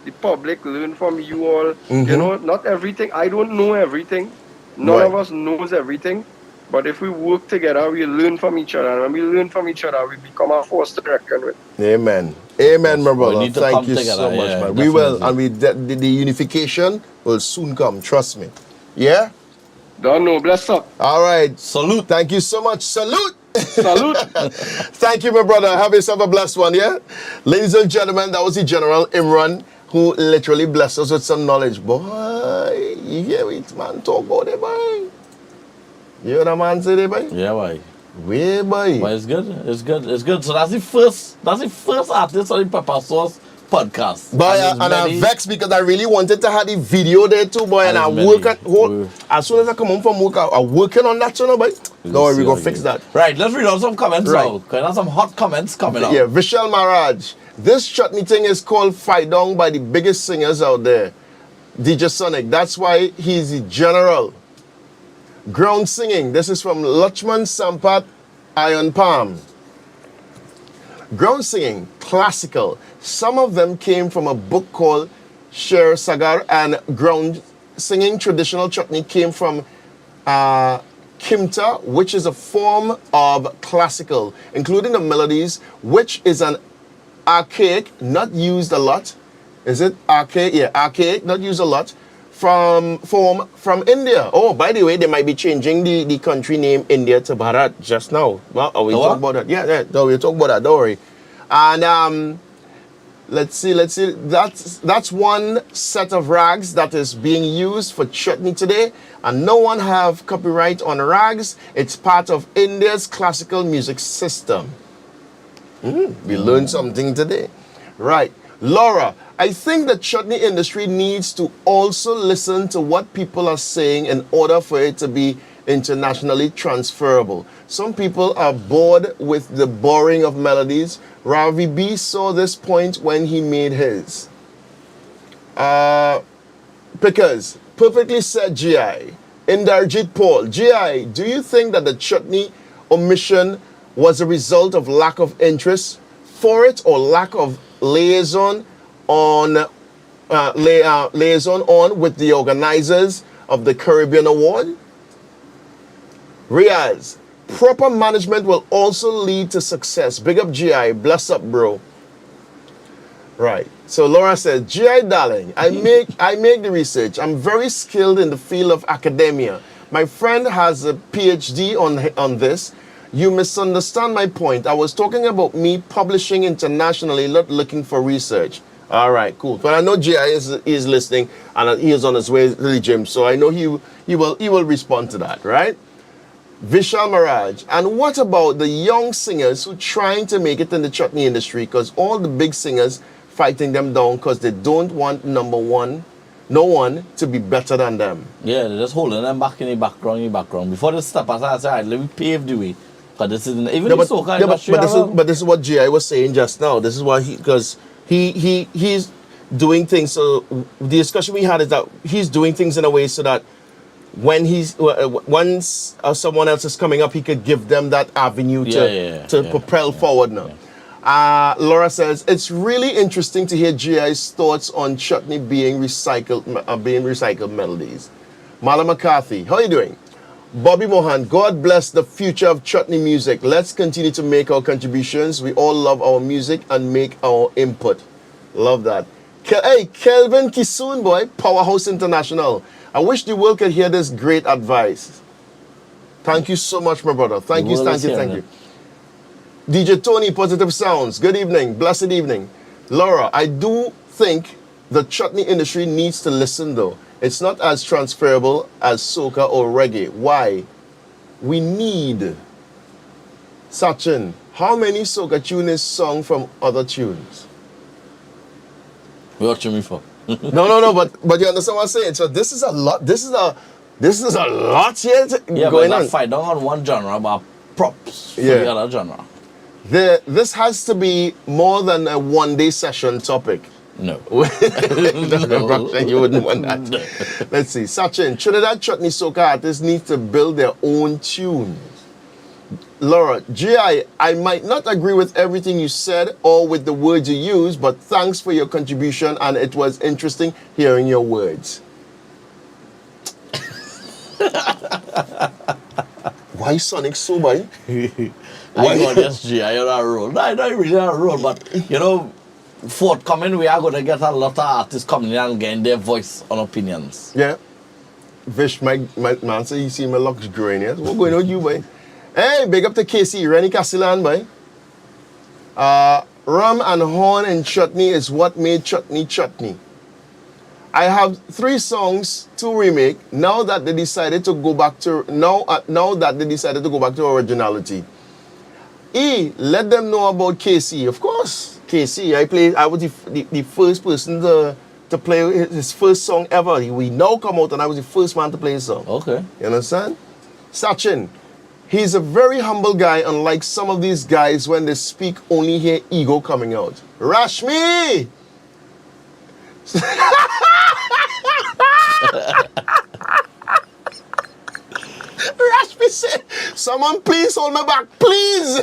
the public, learn from you all. You know, not everything. I don't know everything. None of us knows everything. But if we work together, we learn from each other. And when we learn from each other, we become a force to reckon with. Amen, my brother. Thank you so much, man. We will, and the unification will soon come. Trust me. Yeah. Don't know. Bless up. All right. Salute. Thank you so much. Salute. Salute. Thank you, my brother. Have yourself a blessed one, yeah? Ladies and gentlemen, that was the General Imran who literally blessed us with some knowledge. Boy, you hear it, man. Talk about it, boy. You hear the man say that, boy? Yeah, boy. Way, boy. But it's good. So that's the first artist on the Pepper Sauce Podcast. Boy, and I'm vexed because I really wanted to have the video there too, boy. And I work as soon as I come home from work, I'm working on that, boy. Don't worry, we're gonna fix that. Right, let's read out some comments now. Because there's some hot comments coming up. Yeah, Vishal Maharaj. This chutney thing is called Fight Down by the biggest singers out there. DJ Sonic. That's why he's the general. Ground singing. This is from Lachman Sampat Iron Palm. Ground singing, classical. Some of them came from a book called Sher Sagar, and ground singing traditional chutney came from Kimta, which is a form of classical, including the melodies, which is an archaic, not used a lot. Is it archaic? Yeah, archaic, not used a lot. From India. Oh, by the way, they might be changing the country name India to Bharat just now. Well, we talk about that. Yeah, no, we'll talk about that. Don't worry. And let's see. That's one set of rags that is being used for chutney today, and no one have copyright on rags. It's part of India's classical music system. We learned something today, right? Laura, I think the chutney industry needs to also listen to what people are saying in order for it to be internationally transferable. Some people are bored with the boring of melodies. Ravi B saw this point when he made his. Because, perfectly said GI. Indarjit Paul, GI, do you think that the chutney omission was a result of lack of interest for it or lack of liaison on with the organizers of the Caribbean Award? Riaz, proper management will also lead to success. Big up GI. Bless up, bro. Right. So Laura says, GI darling, I make the research. I'm very skilled in the field of academia. My friend has a PhD on this. You misunderstand my point. I was talking about me publishing internationally, not looking for research. All right, cool. But I know GI is listening and he is on his way to the gym, so I know he will respond to that, right? Vishal Maraj. And what about the young singers who trying to make it in the chutney industry? Because all the big singers fighting them down because they don't want no one to be better than them. Yeah, they're just holding them back in the background. Before they step aside and say, all right, let me pave the way. Because this is even the soca industry. But this is what GI was saying just now. This is why because he's doing things. So the discussion we had is that he's doing things in a way so that when once someone else is coming up, he could give them that avenue to propel forward now. Laura says, it's really interesting to hear GI's thoughts on chutney being recycled melodies. Mala McCarthy, how are you doing? Bobby Mohan, God bless the future of chutney music. Let's continue to make our contributions. We all love our music and make our input. Love that. Hey, Kelvin Kisoon, boy, Powerhouse International. I wish the world could hear this great advice. Thank you so much, my brother. Thank you. DJ Tony, Positive Sounds. Good evening. Blessed evening. Laura, I do think the chutney industry needs to listen, though. It's not as transferable as soca or reggae. Why? We need. Sachin, how many soca tunes is sung from other tunes? What you mean for? No, but you understand what I'm saying? So this is a lot. This is a lot here going on. Fight down on one genre, but props for the other genre. This has to be more than a one-day session topic. No. You wouldn't want that. Let's see. Sachin, Trinidad Chutney Soca artists need to build their own tunes. Laura, GI, I might not agree with everything you said or with the words you used, but thanks for your contribution and it was interesting hearing your words. Why Sonic so bad? I got this GI on a roll. No, not really on a roll, but you know, forthcoming, we are going to get a lot of artists coming in and getting their voice on opinions. Yeah. Vish, my man, so you see my locks growing here. What's going on with you, boy? Hey, big up to KC, Rennie Castellan, boy. Rum and horn and chutney is what made chutney chutney. I have 3 songs to remake now that they decided to go back to originality. Let them know about KC. Of course, KC. I was the first person to play his first song ever. We now come out and I was the first man to play his song. Okay. You understand? Sachin, he's a very humble guy, unlike some of these guys when they speak only hear ego coming out. Rashmi! Rashmi said, someone please hold my back, please.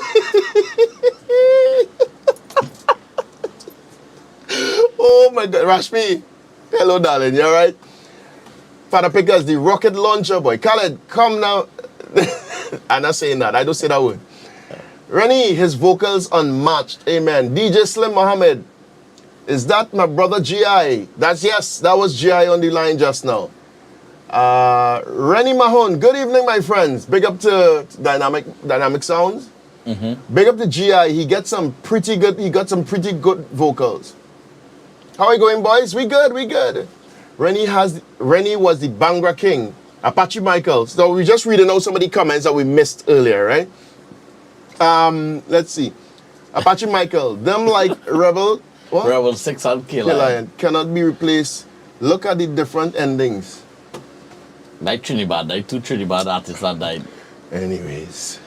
Oh my God, Rashmi. Hello, darling, you alright? Father Pickers, the rocket launcher boy. Khaled, come now. I'm not saying that, I don't say that word. Rennie, his vocals unmatched. Amen. DJ Slim Mohammed. Is that my brother GI? Yes, that was GI on the line just now. Rennie Mahon, good evening, my friends. Big up to Dynamic Sounds. Big up to GI. He got some pretty good vocals. How are you going, boys? We good. Rennie was the Bangra King. Apache Michael. So we're just reading out some of the comments that we missed earlier, right? Let's see. Apache Michael, them like Rebel. What? Rebel 6 and K-Lion. Cannot be replaced. Look at the different endings. Like Trinidad, like 2 Trinidad artists that died. Anyways.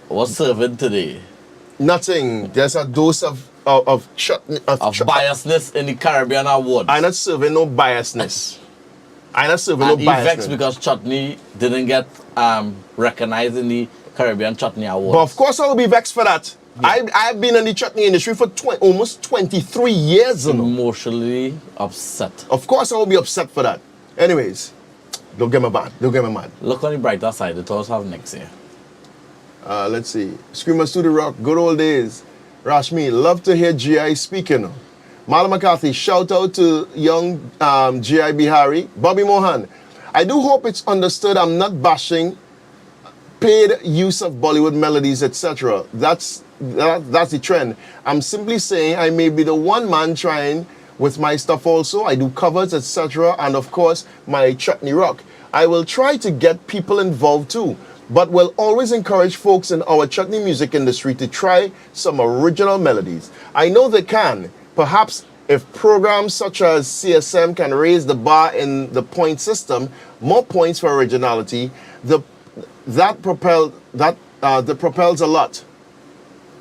What's serving today? Nothing. There's a dose of biasness in the Caribbean Awards. I'm not serving no biasness. And vexed because Chutney didn't get recognized in the Caribbean Chutney Awards. But of course I will be vexed for that. Yeah. I've been in the chutney industry for almost 23 years. Emotionally upset. Of course I will be upset for that. Anyways, don't get me mad. Look on the brighter side. It always have next year. Let's see. Screamers to the Rock, good old days. Rashmi, love to hear GI speaking. Mala McCarthy, shout out to young GI Bihari. Bobby Mohan, I do hope it's understood I'm not bashing paid use of Bollywood melodies, etc. That's the trend. I'm simply saying I may be the one man trying with my stuff also. I do covers, etc. And of course, my Chutney Rock. I will try to get people involved too, but will always encourage folks in our Chutney music industry to try some original melodies. I know they can. Perhaps if programs such as CSM can raise the bar in the point system, more points for originality, that propels a lot.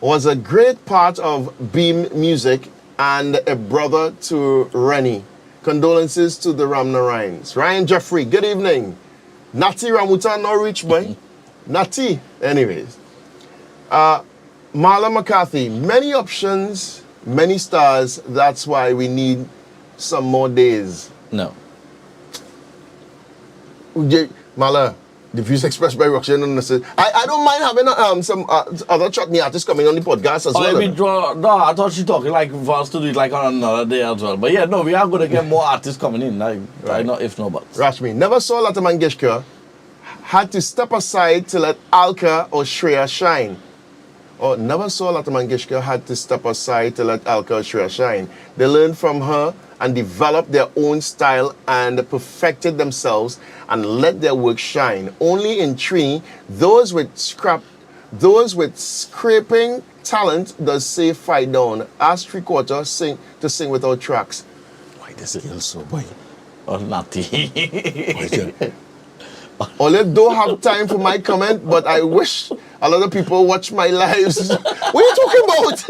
Was a great part of Beam Music and a brother to Rennie. Condolences to the Ramnarines. Ryan Jeffrey, good evening. Nati Ramutan Norwich, boy. Nati. Anyways. Marla McCarthy, many options, many stars. That's why we need some more days. No. Marla, the views expressed by Roxanne and I don't mind having some other Chutney artists coming on the podcast as well. No, I thought she talking like for us to do it like on another day as well. But yeah, no, we are going to get more artists coming in. Right. I know if no buts. Rashmi, never saw Lata Mangeshkar had to step aside to let Alka or Shreya shine. Or never saw Lata Mangeshkar had to step aside to let Alka or Shreya shine. They learned from her and developed their own style and perfected themselves and let their work shine. Only in Trini, those with scraping talent does say fight down. Ask 3/4 to sing without tracks. Why this girl so boy? Or Nati. Olive don't have time for my comment, but I wish a lot of people watch my lives. What are you talking about?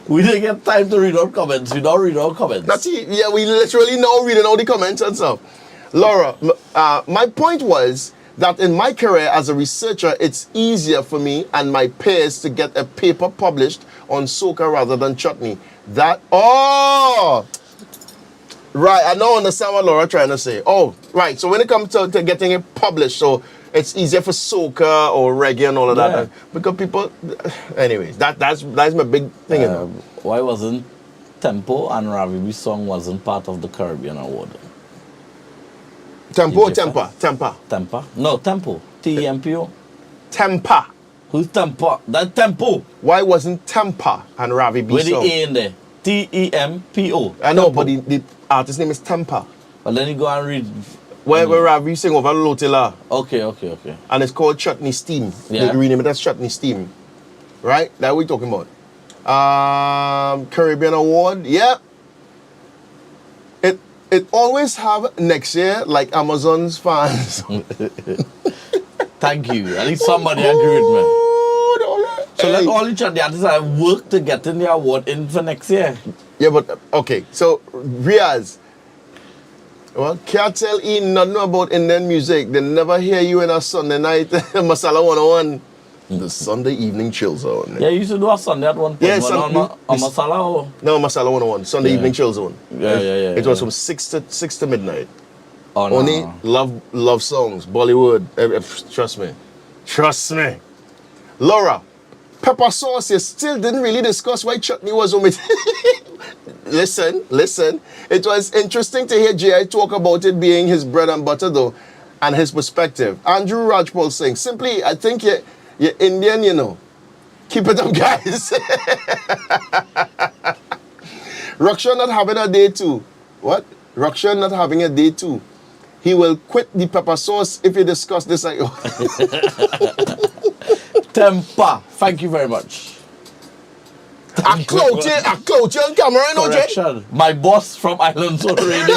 We didn't get time to read out comments. We don't read out comments. That's it. Yeah, we literally now reading all the comments and stuff. Laura, my point was that in my career as a researcher, it's easier for me and my peers to get a paper published on soca rather than Chutney. Right, I now understand what Laura trying to say. Oh, right. So when it comes to getting it published, so it's easier for soca or reggae and all of that. Because people, anyways, that's my big thing. Why wasn't Tempo and Ravi B's song wasn't part of the Caribbean Award? Tempo or Tempa? Tempa. Tempa? No, Tempo. T-E-M-P-O. Tempa. Who's Tempa? That's Tempo. Why wasn't Tempa and Ravi B with song? the A in there. T-E-M-P-O. I know, but the artist's name is Tempa. But then you go and read. Where Ravi sing over Lotila. Okay. And it's called Chutney Steam. Yeah. They rename it as Chutney Steam. Right? That we talking about. Caribbean Award. Yeah. It always have next year like Amazon's fans. Thank you. At least somebody agree with me. So let all each of the artists have worked to get in the award in for next year. Yeah, but okay. So Riaz, well, can't tell E nothing about Indian music. They never hear you in a Sunday night Masala 101. The Sunday evening chill zone. Yeah, you used to do a Sunday at one point. Yeah, on Masala or? No, Masala 101. Sunday evening chill zone. Yeah. It was from 6 to midnight. Oh, no. Only love songs, Bollywood. Trust me. Laura, pepper sauce, you still didn't really discuss why Chutney was omitted. Listen. It was interesting to hear J.I. talk about it being his bread and butter though, and his perspective. Andrew Rajpal saying, simply, I think you're Indian, you know. Keep it up, guys. Raksha not having a day too. What? Raksha not having a day too. He will quit the pepper sauce if you discuss this. Tempa. Thank you very much. I close you on camera, no, Jay? Correction. My boss from Islands on Radio.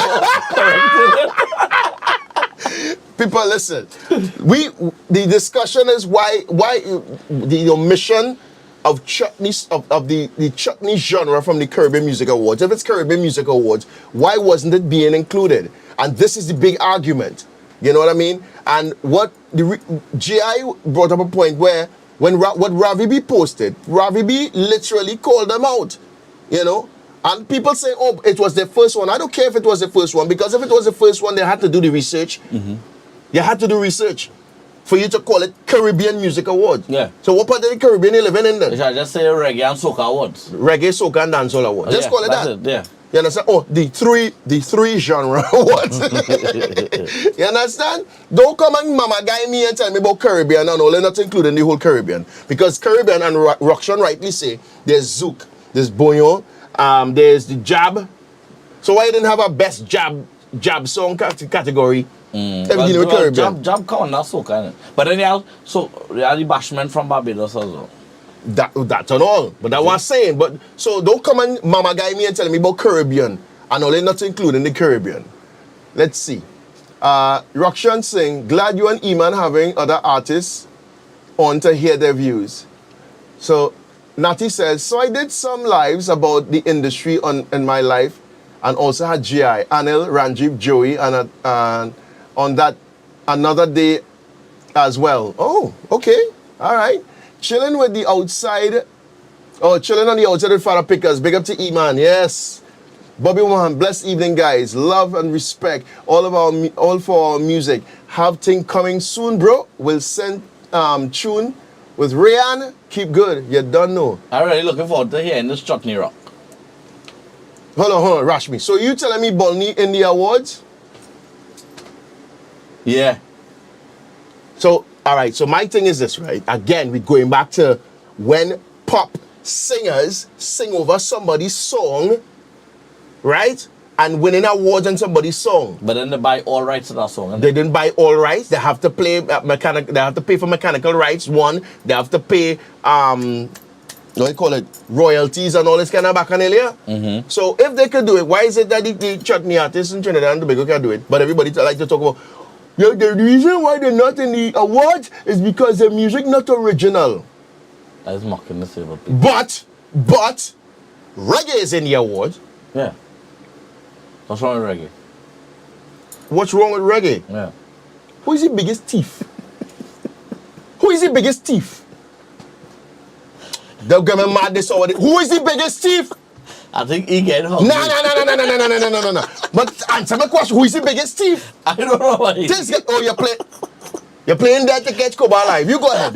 People, listen. The discussion is why the omission of Chutney of the Chutney genre from the Caribbean Music Awards. If it's Caribbean Music Awards, why wasn't it being included? And this is the big argument. You know what I mean? And what the GI brought up a point where what Ravi B posted, Ravi B literally called them out. You know? And people say, oh, it was their first one. I don't care if it was the first one, because if it was the first one, they had to do the research. You had to do research. for you to call it Caribbean Music Awards. Yeah. So what part of the Caribbean you living in then? You should just say reggae and soca awards. Reggae, soca, and dancehall awards. Just Yeah, call it that's that. it, yeah. You understand? Oh, the three genre awards. You understand? Don't come and mama guy me and tell me about Caribbean and all, and not including the whole Caribbean. Because Caribbean and Roxanne rightly say there's Zouk, there's Bonyo, there's the Jab. So why you didn't have a best jab song category? Everything with Caribbean. Jab count, that's soca, innit? But then you have the bashment from Barbados as well. That's not all. But that's what I'm saying. But so don't come and mama guy me and tell me about Caribbean and all, not including the Caribbean. Let's see. Roxanne sing, glad you and Iman having other artists on to hear their views. So Natty says, so I did some lives about the industry in my life and also had GI, Anil, Ranjib, Joey, and on that another day as well. Oh, okay. All right. Chilling with the outside. Oh, chilling on the outside with Father Pickers. Big up to Iman. Yes. Bobby Mohan, blessed evening, guys. Love and respect. All for our music. Have thing coming soon, bro. We'll send tune with Rayan. Keep good. You don't know. I'm really looking forward to hearing this Chutney rock. Hold on, Rashmi. So you telling me Bolney in the awards? Yeah. So, all right. So my thing is this, right? Again, we're going back to when pop singers sing over somebody's song, right? And winning awards on somebody's song. But then they buy all rights to that song. They didn't buy all rights. They have to play They have to pay for mechanical rights. One, they have to pay what do you call it, royalties and all this kind of bacchanalia. So if they could do it, why is it that the chutney artists in Trinidad and Tobago can do it, but everybody like to talk about, yeah, the reason why they're not in the awards is because the music not original. That is mocking the silver people. But reggae is in the awards. Yeah. What's wrong with reggae? What's wrong with reggae? Yeah. Who is the biggest thief? Who is the biggest thief? They'll get me mad this already. Who is the biggest thief? I think he get hungry. No. But answer my question. Who is the biggest thief? I don't know what he is. You're playing that to catch Koba live. You go ahead.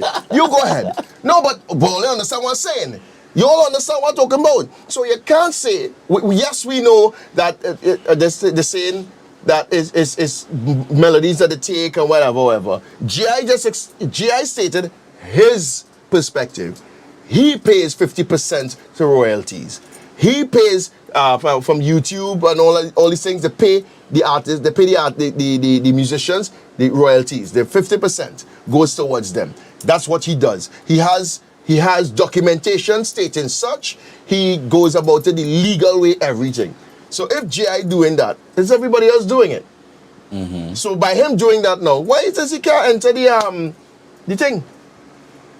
No, but you understand what I'm saying. You all understand what I'm talking about. So you can't say, yes, we know that the saying that is melodies that they take and whatever. GI stated his perspective. He pays 50% to royalties. He pays from YouTube and all these things. They pay the artists, they pay the musicians the royalties. The 50% goes towards them. That's what he does. He has documentation stating such. He goes about it the legal way, everything. So if GI doing that, is everybody else doing it? So by him doing that now, why is this he can't enter the thing?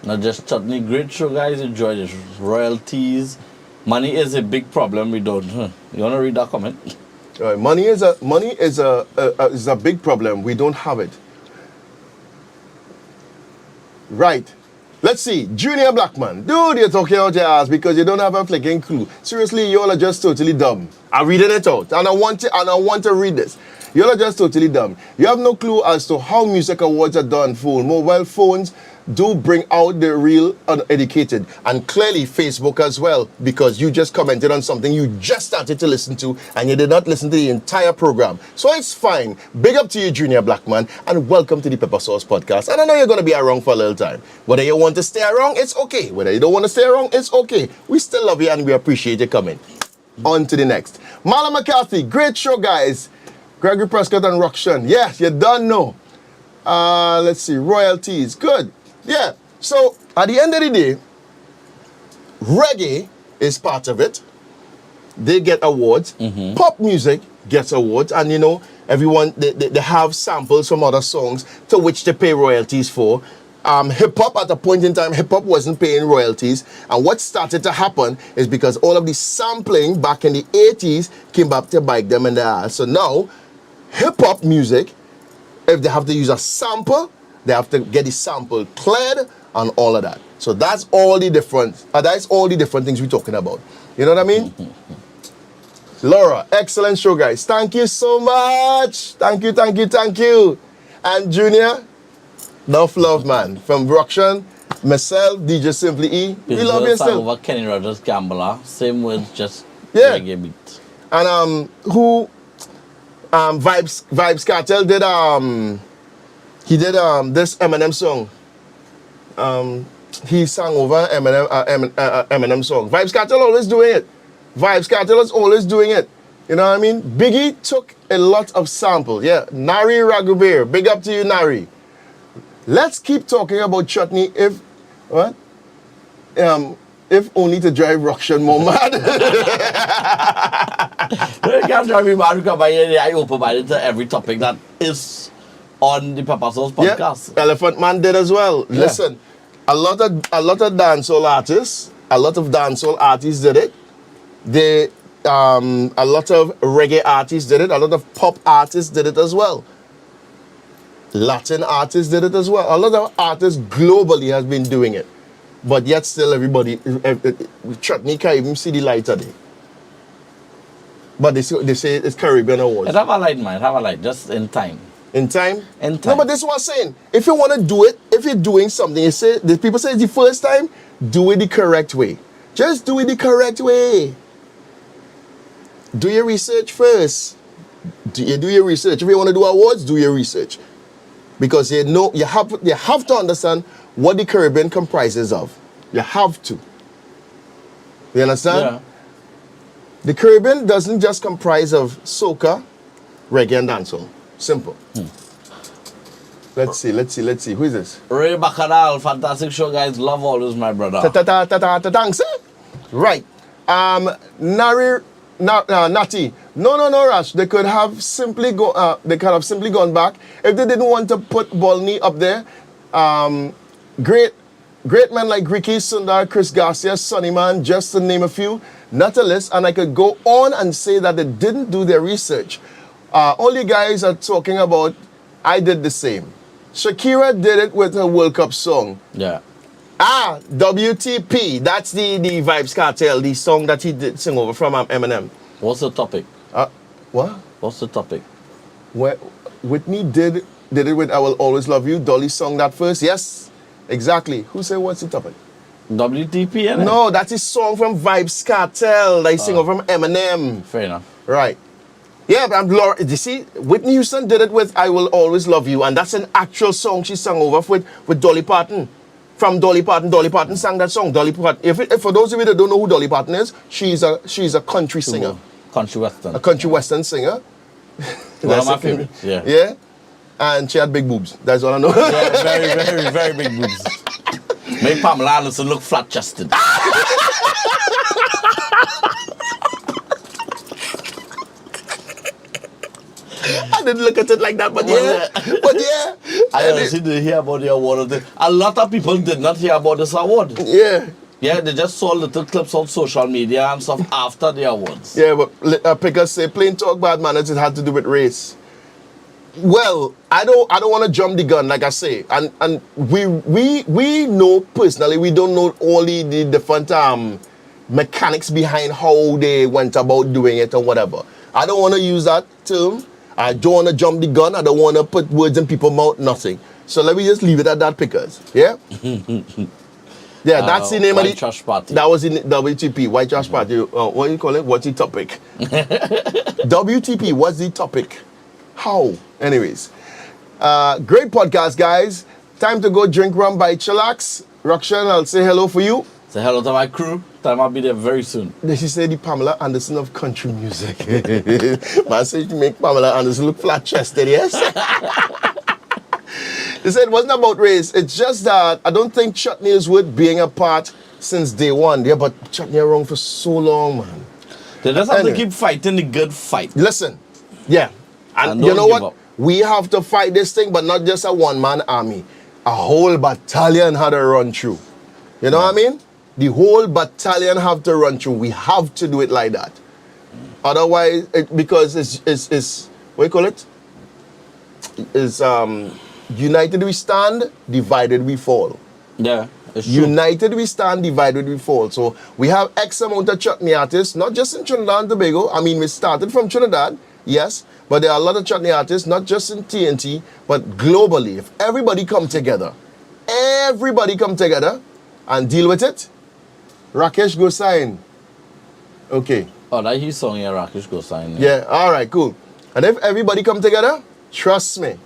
Not just Chutney, great show, guys. Enjoy this. Royalties. Money is a big problem. We don't. You want to read that comment? Money is a big problem. We don't have it. Right. Let's see. Junior Blackman. Dude, you're talking out your ass because you don't have a flicking clue. Seriously, you all are just totally dumb. I'm reading it out. And I want to read this. You all are just totally dumb. You have no clue as to how music awards are done. Fool. Mobile phones do bring out the real uneducated, and clearly Facebook as well, because you just commented on something you just started to listen to and you did not listen to the entire program. So it's fine. Big up to you, Junior Blackman, and welcome to the Pepper Sauce Podcast. And I know you're going to be around for a little time. Whether you want to stay around, it's okay. Whether you don't want to stay around, it's okay. We still love you and we appreciate you coming. On to the next. Marlon McCarthy, great show, guys. Gregory Prescott and Roxanne. Yes, you don't know. Let's see. Royalties. Good. Yeah, so at the end of the day, reggae is part of it. They get awards. Pop music gets awards. And you know, everyone, they have samples from other songs to which they pay royalties for. Hip-hop, at a point in time, hip-hop wasn't paying royalties. And what started to happen is because all of the sampling back in the 80s came back to bite them in the ass. So now, hip-hop music, if they have to use a sample, they have to get the sample cleared and all of that. So that's all the different things we're talking about. You know what I mean? Laura, excellent show, guys. Thank you so much. Thank you. And Junior, Enough love, man. From Ruction, myself, DJ Simply E. We love you sang still. over Kenny Rogers Gambler. Same words, just Yeah. reggae beat. And Vibes Cartel did he did this Eminem song. He sang over Eminem song. Vibes Cartel always doing it. Vibes Cartel is always doing it. You know what I mean? Biggie took a lot of samples. Yeah, Nari Raghuber. Big up to you, Nari. Let's keep talking about Chutney if only to drive Ruction more mad. You can't drive me mad because I open-minded to every topic that is on the Papa Sauce podcast. Yeah, Elephant Man did as well. Yeah. Listen, a lot of dancehall artists, did it. A lot of reggae artists did it. A lot of pop artists did it as well. Latin artists did it as well. A lot of artists globally has been doing it. But yet still everybody, Chutney can't even see the light today. But they say it's Caribbean Awards. Have a light, man. Have a light. Just in time. In time? In time. No, but this is what I'm saying. If you want to do it, if you're doing something, the people say it's the first time, do it the correct way. Just do it the correct way. Do your research first. Do your research. If you want to do awards, do your research. Because you have to understand what the Caribbean comprises of. You have to. You understand? Yeah. The Caribbean doesn't just comprise of soca, reggae, and dancehall. Simple. Let's see. Who is this? Ray Bacadal, fantastic show, guys. Love always, my brother. Thanks, eh? Right. Natty. No, Rash. They could have simply gone back if they didn't want to put Bolney up there. Great men like Ricky Sundar, Chris Garcia, Sonny Man, just to name a few. Not a list, and I could go on and say that they didn't do their research. All you guys are talking about, I did the same. Shakira did it with her World Cup song. Yeah. WTP. That's the Vibes Cartel, the song that he did sing over from Eminem. What's the topic? What? What's the topic? Where Whitney did it with I Will Always Love You. Dolly sung that first. Yes, exactly. Who said what's the topic? WTP, innit? No, that's his song from Vibes Cartel. They sing over from Eminem. Fair enough. Right. Yeah, but you see, Whitney Houston did it with I Will Always Love You, and that's an actual song she sang over with Dolly Parton. From Dolly Parton. Dolly Parton sang that song. Dolly Parton. If for those of you that don't know who Dolly Parton is, she's a country singer. Country western. A country western singer. One of my favorites. Yeah. Yeah. And she had big boobs. That's all I know. Yeah, very, very, very big boobs. Make Pamela Anderson look flat-chested. I didn't look at it like that, but yeah. But yeah. I honestly didn't hear about the award. A lot of people did not hear about this award. Yeah. Yeah, they just saw little clips on social media and stuff after the awards. Yeah, but Pickers say plain talk bad manners, it had to do with race. Well, I don't want to jump the gun, like I say, and we know personally, we don't know all the different mechanics behind how they went about doing it or whatever. I don't want to use that term. I don't want to jump the gun. I don't want to put words in people's mouth. Nothing. So let me just leave it at that, Pickers. Yeah. Yeah, that's the name of the Trash Party. That was in WTP, White Trash Party. What do you call it? What's the topic? WTP, what's the topic? How? Anyways, great podcast, guys. Time to go drink rum by Chillax. Ruction, I'll say hello for you. Say hello to my crew. Time I'll be there very soon. She said the Pamela Anderson of country music. Man said you make Pamela Anderson look flat-chested, yes? They said it wasn't about race. It's just that I don't think Chutney is worth being a part since day one. Yeah, but Chutney around for so long, man. They just have Anyway. to keep fighting the good fight. Listen, yeah. And don't you know give what? up. We have to fight this thing, but not just a one-man army. A whole battalion had to run through. You know what I mean? The whole battalion have to run through. We have to do it like that. Otherwise, because it's what do you call it? It's united we stand, divided we fall. Yeah, it's true. United we stand, divided we fall. So we have X amount of Chutney artists, not just in Trinidad and Tobago. I mean, we started from Trinidad, yes, but there are a lot of chutney artists, not just in TNT, but globally. If everybody come together and deal with it, Rakesh go sign. Okay. Oh, that his song here, Rakesh go sign. Yeah, all right, cool. And if everybody come together, trust me,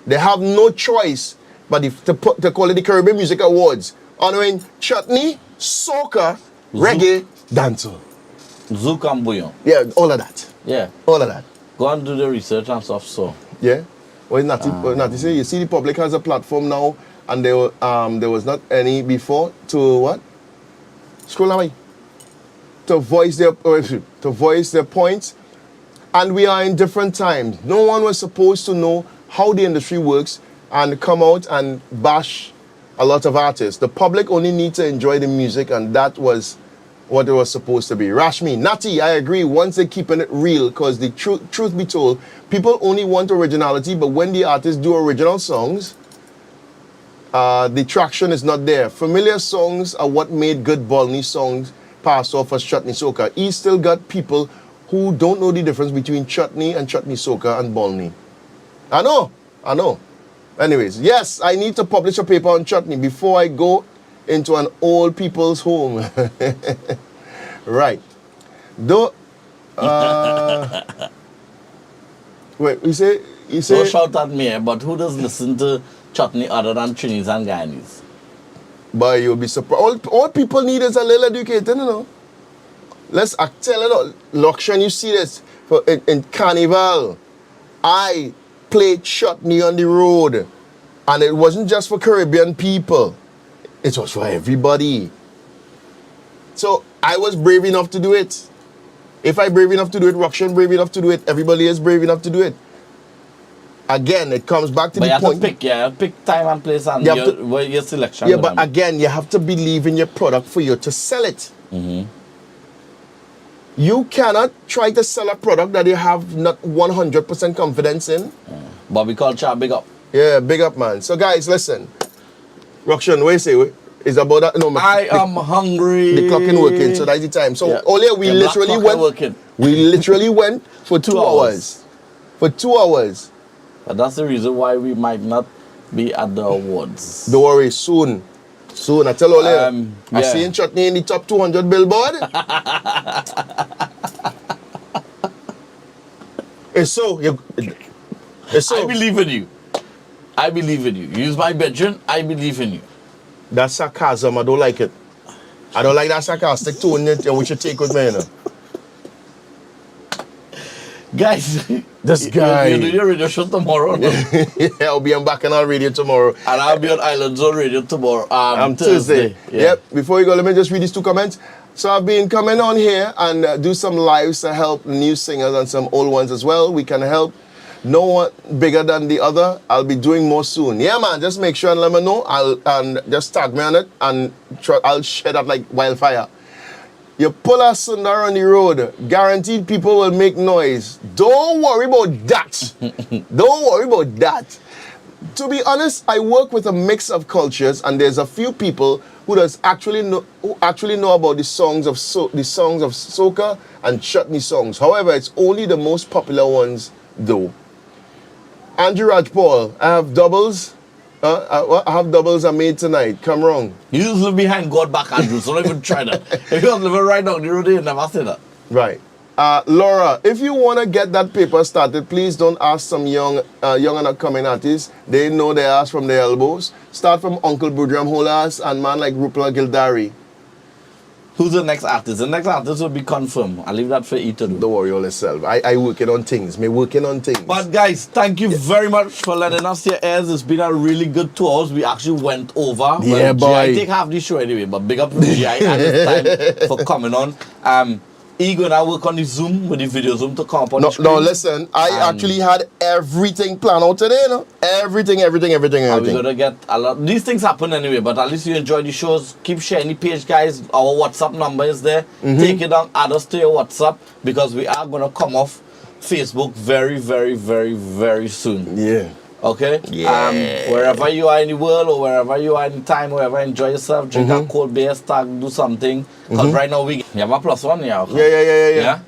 they have no choice but to call it the Caribbean Music Awards, honoring chutney, soca, reggae, dancehall. Zouk and bouillon. Yeah, all of that. Yeah. All of that. Go and do the research and stuff, so. Yeah. Well, Natty say, you see the public has a platform now, and there was not any before to what? Scroll away. To voice their points. And we are in different times. No one was supposed to know how the industry works and come out and bash a lot of artists. The public only need to enjoy the music, and that was what it was supposed to be. Rashmi, Natty, I agree, once they're keeping it real, because the truth be told, people only want originality, but when the artists do original songs, the traction is not there. Familiar songs are what made good Bolney songs pass off as chutney soca. He still got people who don't know the difference between chutney and chutney soca and Bolney. I know. Anyways, yes, I need to publish a paper on chutney before I go into an old people's home. Right. Though, wait, you say? Don't shout at me, but who does listen to chutney other than Trinis and Guyanese? But you'll be surprised. All people need is a little educated, you know. I tell you, Lakshan, you see this in Carnival. I played chutney on the road, and it wasn't just for Caribbean people. It was for everybody. So I was brave enough to do it. If I'm brave enough to do it, Lakshan brave enough to do it, everybody is brave enough to do it. Again, it comes back to the point. But you have to pick time and place and your selection. Yeah, but again, you have to believe in your product for you to sell it. Mm-hmm. You cannot try to sell a product that you have not 100% confidence in. Bobby Culture, big up. Yeah, big up, man. So, guys, listen. Rokshan, what you say? It's about that. No, I am hungry. The clock ain't working, so that's the time. So, earlier we literally went. We literally went for 2 hours. For 2 hours. But that's the reason why we might not be at the awards. Don't worry, soon. I tell all you. I see in Chutney in the top 200 billboard. It's so. I believe in you. I believe in you. Use my bedroom. I believe in you. That's sarcasm. I don't like it. I don't like that sarcastic tone and we should take with me, you know. Guys, this guy. You're doing your radio show tomorrow, no? Yeah, I'll be on Bacchanal Radio tomorrow. And I'll be on Island Zone Radio tomorrow. Thursday. Yeah. Yep. Before you go, let me just read these 2 comments. So I've been coming on here and do some lives to help new singers and some old ones as well. We can help. No one bigger than the other. I'll be doing more soon. Yeah, man. Just make sure and let me know. And just tag me on it and I'll share that like wildfire. You pull a Sundar on the road, guaranteed people will make noise. Don't worry about that. Don't worry about that. To be honest, I work with a mix of cultures, and there's a few people who actually know about the songs of soca and chutney songs. However, it's only the most popular ones, though. Andrew Rajpaul, I have doubles. I have doubles I made tonight. Come wrong. You just live behind God back, Andrew, so don't even try that. If you was living right down the road, you never say that. Right. Laura, if you want to get that paper started, please don't ask some young and upcoming artists. They know their ass from their elbows. Start from Uncle Budram Holas and man like Rupala Gildari. Who's the next artist? The next artist will be confirmed. I'll leave that for you to do. Don't worry all yourself. I working on things. Me working on things. But guys, thank you very much for letting us your ears. It's been a really good 2 hours. We actually went over. Yeah, boy. I take half the show anyway, but big up to GI and his time for coming on. He gonna work on the Zoom with the video Zoom to come up on the screen. No, listen. I actually had everything planned out today, you know? Everything. We're gonna get a lot. These things happen anyway, but at least you enjoy the shows. Keep sharing the page, guys. Our WhatsApp number is there. Take it down, add us to your WhatsApp, because we are gonna come off Facebook very, very, very, very soon. Yeah. Okay? Yeah. Wherever you are in the world or wherever you are in time, wherever enjoy yourself, drink a cold beer, start, do something. Because right now you have a +1 here. I'll come. Yeah.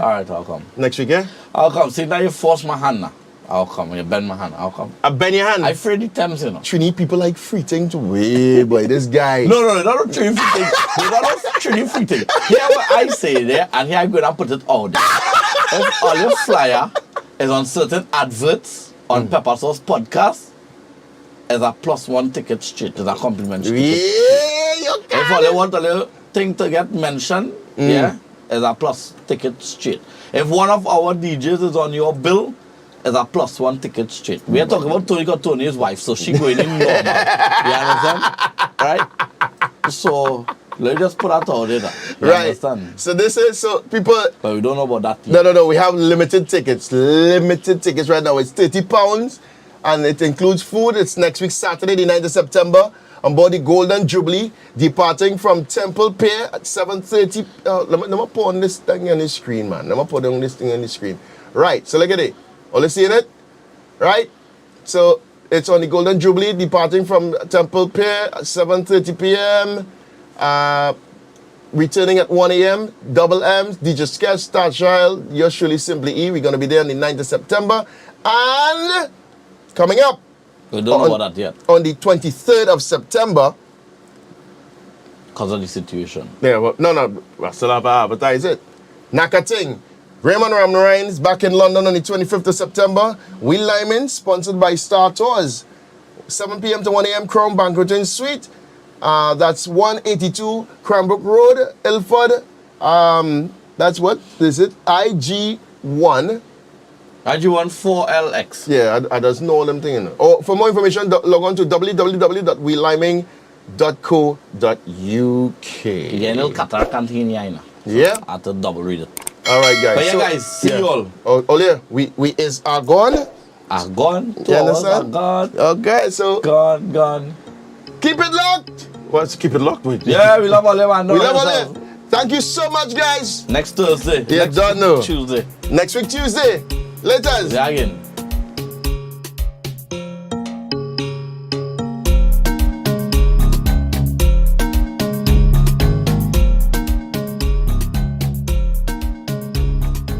Alright, I'll come. Next week, yeah? I'll come. See, now you force my hand now. I'll come. You bend my hand. I'll come. I bend your hand. I afraid the temps, you know. Trini people like free thing to way, boy. This guy. No, not a Trini free thing. Not a Trini free thing. Here what I say there, and here I'm going to put it out there. If all your flyer is on certain adverts on Pepper Sauce Podcast, is a +1 ticket straight. Is a complimentary ticket. Yeah, you If all you want a little thing to get mentioned, yeah, is a plus ticket straight. If one of our DJs is on your bill, is a +1 ticket straight. We are talking about Tony, got Tony's wife, so she going in normal. You understand? Right? So let's just put that out there. You right. understand? So this is so people. But we don't know about that yet. No. We have limited tickets. Limited tickets right now. It's £30, and it includes food. It's next week Saturday, the 9th of September, on board the Golden Jubilee, departing from Temple Pier at 7:30. Let me put on this thing on the screen, man. Let me put on this thing on the screen. Right. So look at it. All you seeing it? Right? So it's on the Golden Jubilee, departing from Temple Pier at 7:30 p.m. Returning at 1 a.m. Double M's, DJ Sketch, Star Child, yours truly, Simply E. We're going to be there on the 9th of September. And coming up We don't know about that yet. on the 23rd of September. Because of the situation. Yeah, well, no, I still have to advertise it. Nakating. Raymond Ramnarines back in London on the 25th of September. Will Lyman, sponsored by Star Tours. 7 p.m. to 1 a.m. Crown Banqueting Suite. That's 182 Cranbrook Road, Ilford. That's what is it? IG1. IG1 4LX. Yeah, I just know all them things. Or for more information, log on to www.willyming.co.uk. You get a little Qatar canteen here, you know. Yeah. I have to double read it. All right, guys. But yeah, guys, see you all. Oh, yeah. We is gone. Are gone. 2 You hours are understand? gone. Okay, so Gone. keep it locked. What's keep it locked with? Yeah, we love all them and We love all that. Thank you so much, guys. Next Thursday. Yeah, next done now. Tuesday. Next week, Tuesday. Laters. Yeah, again.